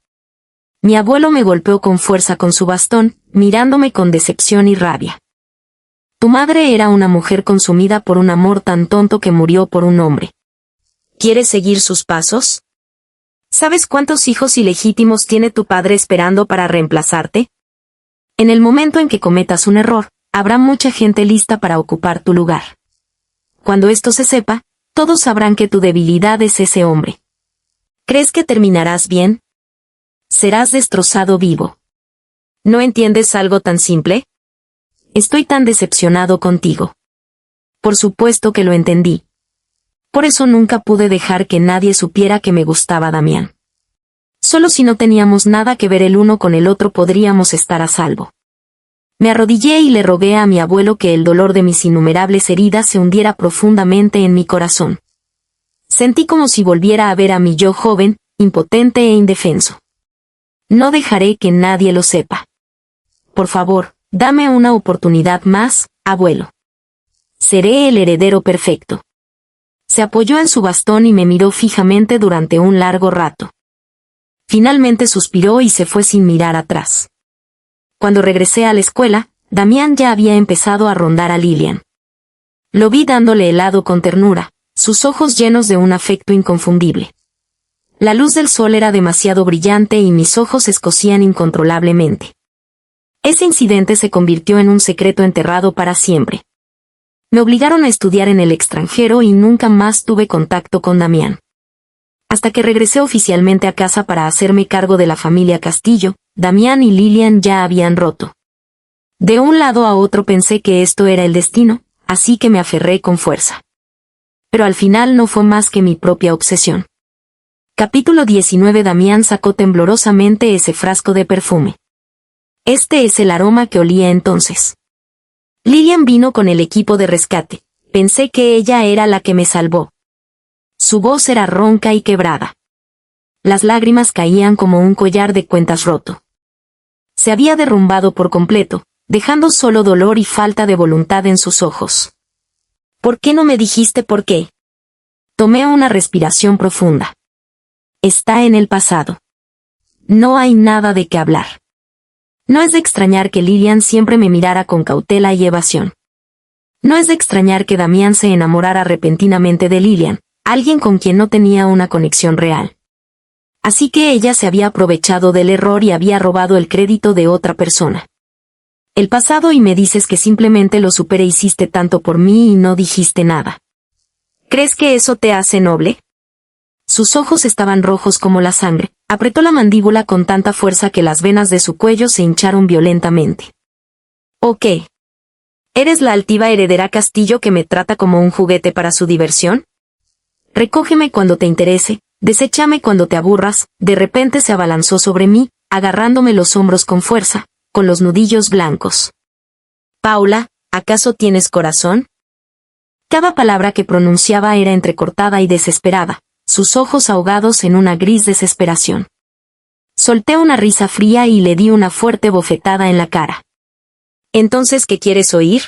Mi abuelo me golpeó con fuerza con su bastón, mirándome con decepción y rabia. Tu madre era una mujer consumida por un amor tan tonto que murió por un hombre. ¿Quieres seguir sus pasos? ¿Sabes cuántos hijos ilegítimos tiene tu padre esperando para reemplazarte? En el momento en que cometas un error, habrá mucha gente lista para ocupar tu lugar. Cuando esto se sepa, todos sabrán que tu debilidad es ese hombre. ¿Crees que terminarás bien? Serás destrozado vivo. ¿No entiendes algo tan simple? Estoy tan decepcionado contigo. Por supuesto que lo entendí. Por eso nunca pude dejar que nadie supiera que me gustaba Damián. Solo si no teníamos nada que ver el uno con el otro podríamos estar a salvo. Me arrodillé y le rogué a mi abuelo que el dolor de mis innumerables heridas se hundiera profundamente en mi corazón. Sentí como si volviera a ver a mi yo joven, impotente e indefenso. No dejaré que nadie lo sepa. Por favor, dame una oportunidad más, abuelo. Seré el heredero perfecto. Se apoyó en su bastón y me miró fijamente durante un largo rato. Finalmente suspiró y se fue sin mirar atrás. Cuando regresé a la escuela, Damián ya había empezado a rondar a Lilian. Lo vi dándole helado con ternura, sus ojos llenos de un afecto inconfundible. La luz del sol era demasiado brillante y mis ojos se escocían incontrolablemente. Ese incidente se convirtió en un secreto enterrado para siempre. Me obligaron a estudiar en el extranjero y nunca más tuve contacto con Damián. Hasta que regresé oficialmente a casa para hacerme cargo de la familia Castillo, Damián y Lilian ya habían roto. De un lado a otro pensé que esto era el destino, así que me aferré con fuerza. Pero al final no fue más que mi propia obsesión. Capítulo 19. Damián sacó temblorosamente ese frasco de perfume. Este es el aroma que olía entonces. Lilian vino con el equipo de rescate. Pensé que ella era la que me salvó. Su voz era ronca y quebrada. Las lágrimas caían como un collar de cuentas roto. Se había derrumbado por completo, dejando solo dolor y falta de voluntad en sus ojos. ¿Por qué no me dijiste por qué? Tomé una respiración profunda. Está en el pasado. No hay nada de qué hablar. No es de extrañar que Lilian siempre me mirara con cautela y evasión. No es de extrañar que Damián se enamorara repentinamente de Lilian, alguien con quien no tenía una conexión real. Así que ella se había aprovechado del error y había robado el crédito de otra persona. El pasado y me dices que simplemente lo superé, hiciste tanto por mí y no dijiste nada. ¿Crees que eso te hace noble? Sus ojos estaban rojos como la sangre, apretó la mandíbula con tanta fuerza que las venas de su cuello se hincharon violentamente. ¿O qué? ¿Eres la altiva heredera Castillo que me trata como un juguete para su diversión? Recógeme cuando te interese, deséchame cuando te aburras. De repente se abalanzó sobre mí, agarrándome los hombros con fuerza, con los nudillos blancos. Paula, ¿acaso tienes corazón? Cada palabra que pronunciaba era entrecortada y desesperada, sus ojos ahogados en una gris desesperación. Solté una risa fría y le di una fuerte bofetada en la cara. ¿Entonces qué quieres oír?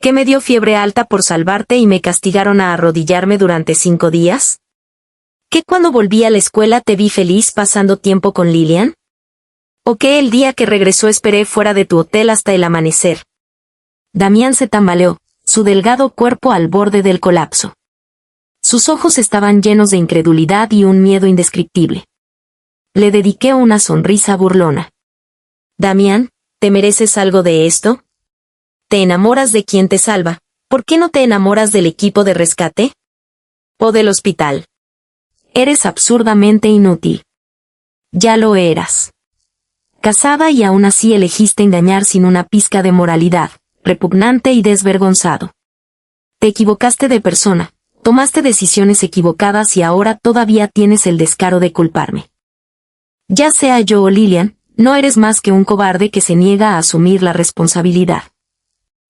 ¿Que me dio fiebre alta por salvarte y me castigaron a arrodillarme durante 5 días? ¿Que cuando volví a la escuela te vi feliz pasando tiempo con Lilian? ¿O que el día que regresó esperé fuera de tu hotel hasta el amanecer? Damián se tambaleó, su delgado cuerpo al borde del colapso. Sus ojos estaban llenos de incredulidad y un miedo indescriptible. Le dediqué una sonrisa burlona. Damián, ¿te mereces algo de esto? ¿Te enamoras de quien te salva? ¿Por qué no te enamoras del equipo de rescate? ¿O del hospital? Eres absurdamente inútil. Ya lo eras. Casada y aún así elegiste engañar sin una pizca de moralidad, repugnante y desvergonzado. Te equivocaste de persona, tomaste decisiones equivocadas y ahora todavía tienes el descaro de culparme. Ya sea yo o Lilian, no eres más que un cobarde que se niega a asumir la responsabilidad.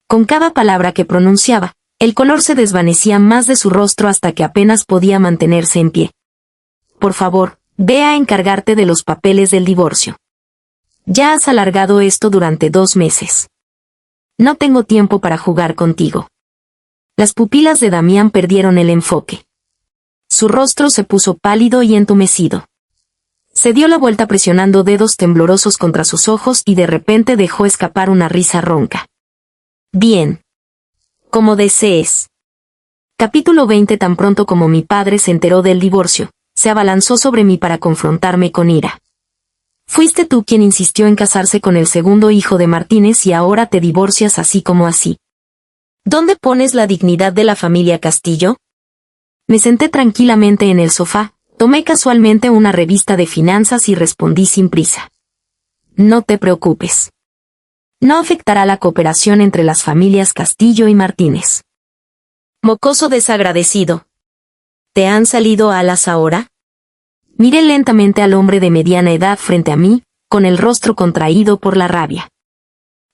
Con cada palabra que pronunciaba, el color se desvanecía más de su rostro hasta que apenas podía mantenerse en pie. Por favor, ve a encargarte de los papeles del divorcio. Ya has alargado esto durante 2 meses. No tengo tiempo para jugar contigo. Las pupilas de Damián perdieron el enfoque. Su rostro se puso pálido y entumecido. Se dio la vuelta presionando dedos temblorosos contra sus ojos y de repente dejó escapar una risa ronca. Bien. Como desees. Capítulo 20. Tan pronto como mi padre se enteró del divorcio, se abalanzó sobre mí para confrontarme con ira. Fuiste tú quien insistió en casarse con el segundo hijo de Martínez y ahora te divorcias así como así. ¿Dónde pones la dignidad de la familia Castillo? Me senté tranquilamente en el sofá, tomé casualmente una revista de finanzas y respondí sin prisa. No te preocupes. No afectará la cooperación entre las familias Castillo y Martínez. Mocoso desagradecido. ¿Te han salido alas ahora? Miré lentamente al hombre de mediana edad frente a mí, con el rostro contraído por la rabia.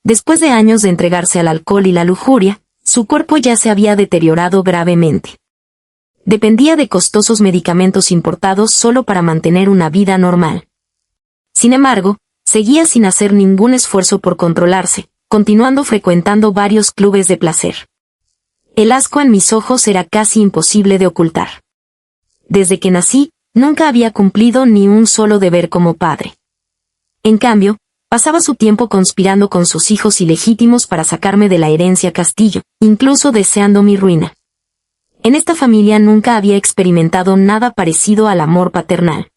Después de años de entregarse al alcohol y la lujuria, su cuerpo ya se había deteriorado gravemente. Dependía de costosos medicamentos importados solo para mantener una vida normal. Sin embargo, seguía sin hacer ningún esfuerzo por controlarse, continuando frecuentando varios clubes de placer. El asco en mis ojos era casi imposible de ocultar. Desde que nací, nunca había cumplido ni un solo deber como padre. En cambio, pasaba su tiempo conspirando con sus hijos ilegítimos para sacarme de la herencia Castillo, incluso deseando mi ruina. En esta familia nunca había experimentado nada parecido al amor paternal.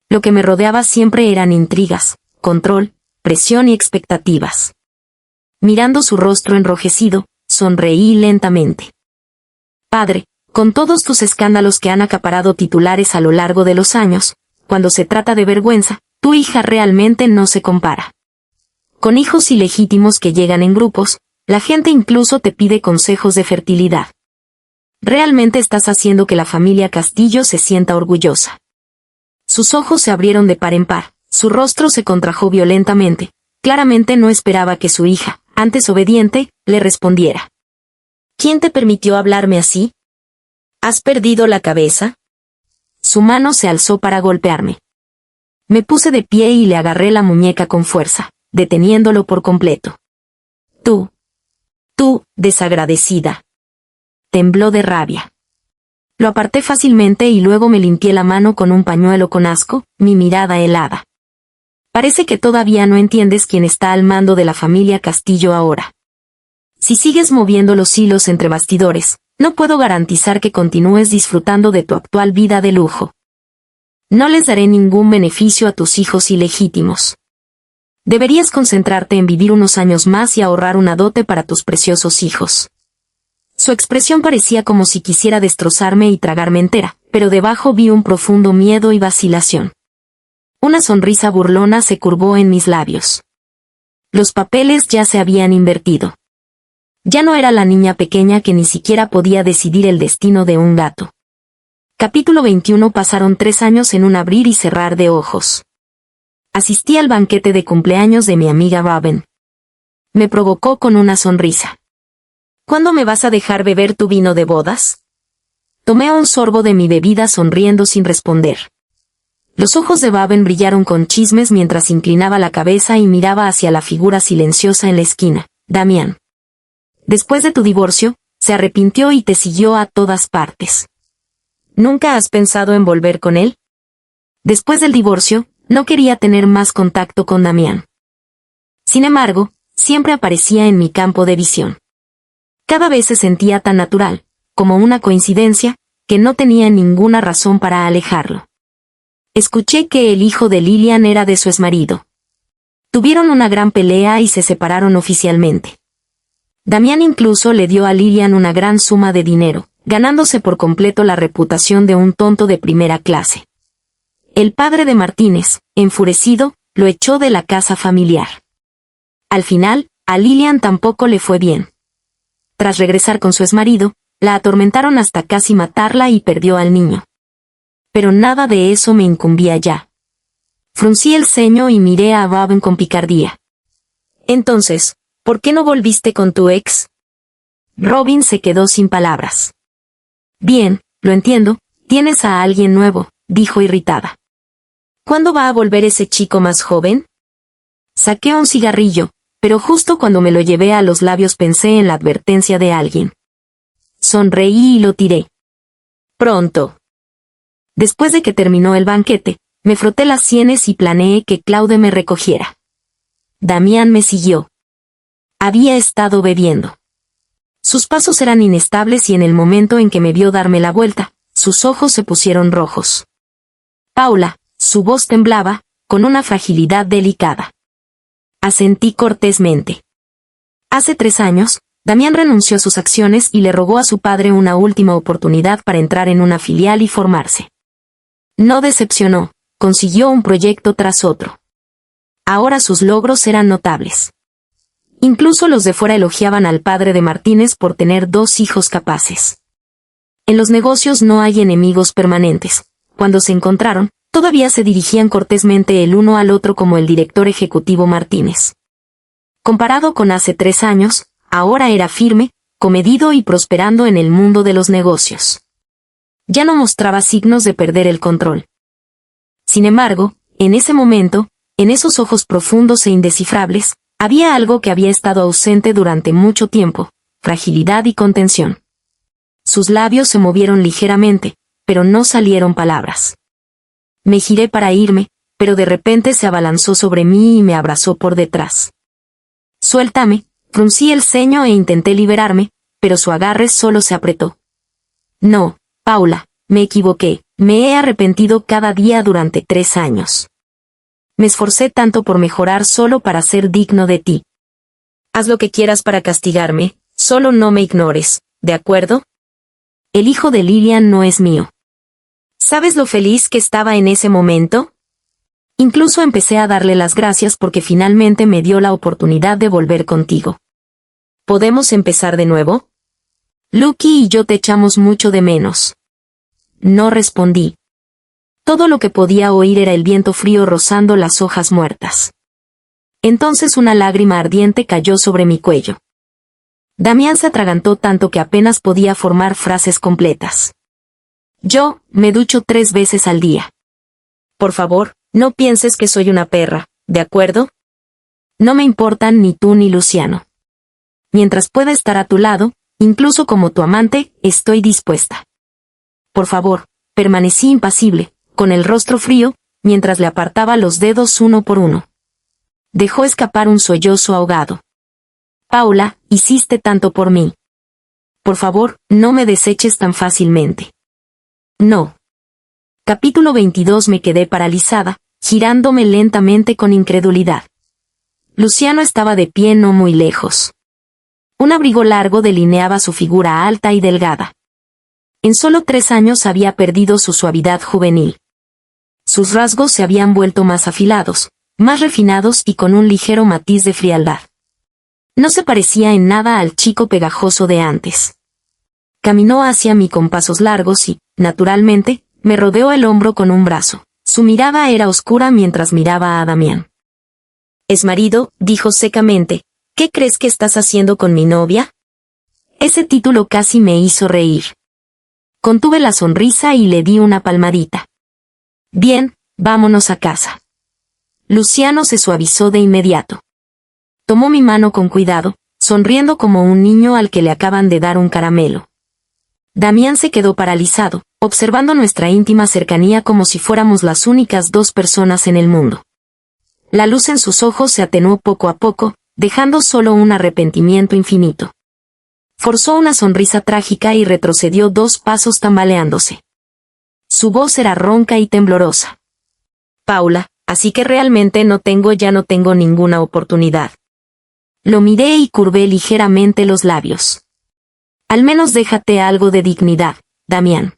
Lo que me rodeaba siempre eran intrigas, control, presión y expectativas. Mirando su rostro enrojecido, sonreí lentamente. Padre, con todos tus escándalos que han acaparado titulares a lo largo de los años, cuando se trata de vergüenza, tu hija realmente no se compara. Con hijos ilegítimos que llegan en grupos, la gente incluso te pide consejos de fertilidad. Realmente estás haciendo que la familia Castillo se sienta orgullosa. Sus ojos se abrieron de par en par, su rostro se contrajo violentamente. Claramente no esperaba que su hija, antes obediente, le respondiera. ¿Quién te permitió hablarme así? ¿Has perdido la cabeza? Su mano se alzó para golpearme. Me puse de pie y le agarré la muñeca con fuerza, deteniéndolo por completo. Tú, desagradecida. Tembló de rabia. Lo aparté fácilmente y luego me limpié la mano con un pañuelo con asco, mi mirada helada. Parece que todavía no entiendes quién está al mando de la familia Castillo ahora. Si sigues moviendo los hilos entre bastidores, no puedo garantizar que continúes disfrutando de tu actual vida de lujo. No les daré ningún beneficio a tus hijos ilegítimos. Deberías concentrarte en vivir unos años más y ahorrar una dote para tus preciosos hijos. Su expresión parecía como si quisiera destrozarme y tragarme entera, pero debajo vi un profundo miedo y vacilación. Una sonrisa burlona se curvó en mis labios. Los papeles ya se habían invertido. Ya no era la niña pequeña que ni siquiera podía decidir el destino de un gato. Capítulo 21. Pasaron 3 años en un abrir y cerrar de ojos. Asistí al banquete de cumpleaños de mi amiga Robin. Me provocó con una sonrisa. ¿Cuándo me vas a dejar beber tu vino de bodas? Tomé un sorbo de mi bebida sonriendo sin responder. Los ojos de Baben brillaron con chismes mientras inclinaba la cabeza y miraba hacia la figura silenciosa en la esquina, Damián. Después de tu divorcio, se arrepintió y te siguió a todas partes. ¿Nunca has pensado en volver con él? Después del divorcio, no quería tener más contacto con Damián. Sin embargo, siempre aparecía en mi campo de visión. Cada vez se sentía tan natural, como una coincidencia, que no tenía ninguna razón para alejarlo. Escuché que el hijo de Lilian era de su exmarido. Tuvieron una gran pelea y se separaron oficialmente. Damián incluso le dio a Lilian una gran suma de dinero, ganándose por completo la reputación de un tonto de primera clase. El padre de Martínez, enfurecido, lo echó de la casa familiar. Al final, a Lilian tampoco le fue bien. Tras regresar con su exmarido, la atormentaron hasta casi matarla y perdió al niño. Pero nada de eso me incumbía ya. Fruncí el ceño y miré a Robin con picardía. Entonces, ¿por qué no volviste con tu ex? Robin se quedó sin palabras. Bien, lo entiendo, tienes a alguien nuevo, dijo irritada. ¿Cuándo va a volver ese chico más joven? Saqué un cigarrillo, pero justo cuando me lo llevé a los labios pensé en la advertencia de alguien. Sonreí y lo tiré. Pronto. Después de que terminó el banquete, me froté las sienes y planeé que Claude me recogiera. Damián me siguió. Había estado bebiendo. Sus pasos eran inestables y en el momento en que me vio darme la vuelta, sus ojos se pusieron rojos. Paula, su voz temblaba, con una fragilidad delicada. Asentí cortésmente. Hace 3 años, Damián renunció a sus acciones y le rogó a su padre una última oportunidad para entrar en una filial y formarse. No decepcionó, consiguió un proyecto tras otro. Ahora sus logros eran notables. Incluso los de fuera elogiaban al padre de Martínez por tener 2 hijos capaces. En los negocios no hay enemigos permanentes. Cuando se encontraron, todavía se dirigían cortésmente el uno al otro como el director ejecutivo Martínez. Comparado con hace 3 años, ahora era firme, comedido y prosperando en el mundo de los negocios. Ya no mostraba signos de perder el control. Sin embargo, en ese momento, en esos ojos profundos e indescifrables, había algo que había estado ausente durante mucho tiempo: fragilidad y contención. Sus labios se movieron ligeramente, pero no salieron palabras. Me giré para irme, pero de repente se abalanzó sobre mí y me abrazó por detrás. Suéltame, fruncí el ceño e intenté liberarme, pero su agarre solo se apretó. No, Paula, me equivoqué, me he arrepentido cada día durante 3 años. Me esforcé tanto por mejorar solo para ser digno de ti. Haz lo que quieras para castigarme, solo no me ignores, ¿de acuerdo? El hijo de Lilian no es mío. ¿Sabes lo feliz que estaba en ese momento? Incluso empecé a darle las gracias porque finalmente me dio la oportunidad de volver contigo. ¿Podemos empezar de nuevo? Lucky y yo te echamos mucho de menos. No respondí. Todo lo que podía oír era el viento frío rozando las hojas muertas. Entonces una lágrima ardiente cayó sobre mi cuello. Damián se atragantó tanto que apenas podía formar frases completas. Yo, me ducho 3 veces al día. Por favor, no pienses que soy una perra, ¿de acuerdo? No me importan ni tú ni Luciano. Mientras pueda estar a tu lado, incluso como tu amante, estoy dispuesta. Por favor, permanecí impasible, con el rostro frío, mientras le apartaba los dedos uno por uno. Dejó escapar un sollozo ahogado. Paula, hiciste tanto por mí. Por favor, no me deseches tan fácilmente. No. Capítulo 22. Me quedé paralizada, girándome lentamente con incredulidad. Luciano estaba de pie no muy lejos. Un abrigo largo delineaba su figura alta y delgada. En solo 3 años había perdido su suavidad juvenil. Sus rasgos se habían vuelto más afilados, más refinados y con un ligero matiz de frialdad. No se parecía en nada al chico pegajoso de antes. Caminó hacia mí con pasos largos y, naturalmente, me rodeó el hombro con un brazo. Su mirada era oscura mientras miraba a Damián. «Es marido», dijo secamente. «¿Qué crees que estás haciendo con mi novia?» Ese título casi me hizo reír. Contuve la sonrisa y le di una palmadita. «Bien, vámonos a casa». Luciano se suavizó de inmediato. Tomó mi mano con cuidado, sonriendo como un niño al que le acaban de dar un caramelo. Damián se quedó paralizado, observando nuestra íntima cercanía como si fuéramos las únicas 2 personas en el mundo. La luz en sus ojos se atenuó poco a poco, dejando solo un arrepentimiento infinito. Forzó una sonrisa trágica y retrocedió 2 pasos tambaleándose. Su voz era ronca y temblorosa. «Paula, así que realmente ya no tengo ninguna oportunidad». Lo miré y curvé ligeramente los labios. «Al menos déjate algo de dignidad, Damián».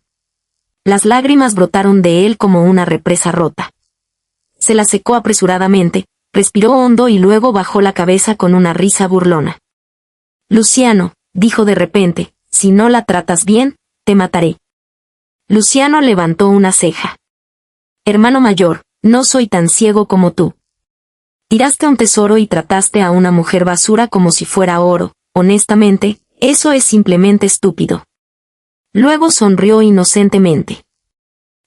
Las lágrimas brotaron de él como una represa rota. Se la secó apresuradamente, respiró hondo y luego bajó la cabeza con una risa burlona. «Luciano», dijo de repente, «si no la tratas bien, te mataré». Luciano levantó una ceja. «Hermano mayor, no soy tan ciego como tú. Tiraste un tesoro y trataste a una mujer basura como si fuera oro. Honestamente, eso es simplemente estúpido». Luego sonrió inocentemente.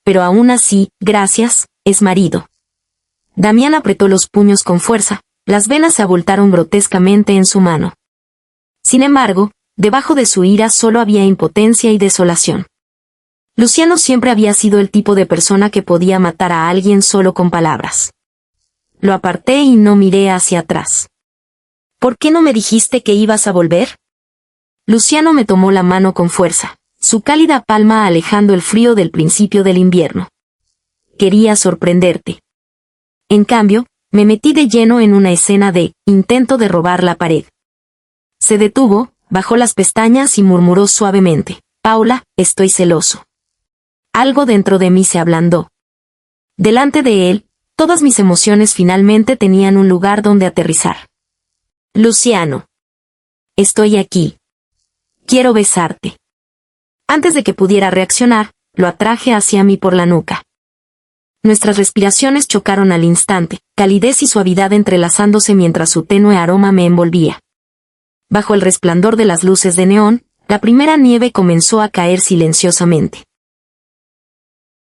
«Pero aún así, gracias, es marido». Damián apretó los puños con fuerza, las venas se abultaron grotescamente en su mano. Sin embargo, debajo de su ira solo había impotencia y desolación. Luciano siempre había sido el tipo de persona que podía matar a alguien solo con palabras. Lo aparté y no miré hacia atrás. «¿Por qué no me dijiste que ibas a volver?» Luciano me tomó la mano con fuerza, su cálida palma alejando el frío del principio del invierno. «Quería sorprenderte». En cambio, me metí de lleno en una escena de intento de robar la pared. Se detuvo, bajó las pestañas y murmuró suavemente: «Paula, estoy celoso». Algo dentro de mí se ablandó. Delante de él, todas mis emociones finalmente tenían un lugar donde aterrizar. «Luciano. Estoy aquí. Quiero besarte». Antes de que pudiera reaccionar, lo atraje hacia mí por la nuca. Nuestras respiraciones chocaron al instante, calidez y suavidad entrelazándose mientras su tenue aroma me envolvía. Bajo el resplandor de las luces de neón, la primera nieve comenzó a caer silenciosamente.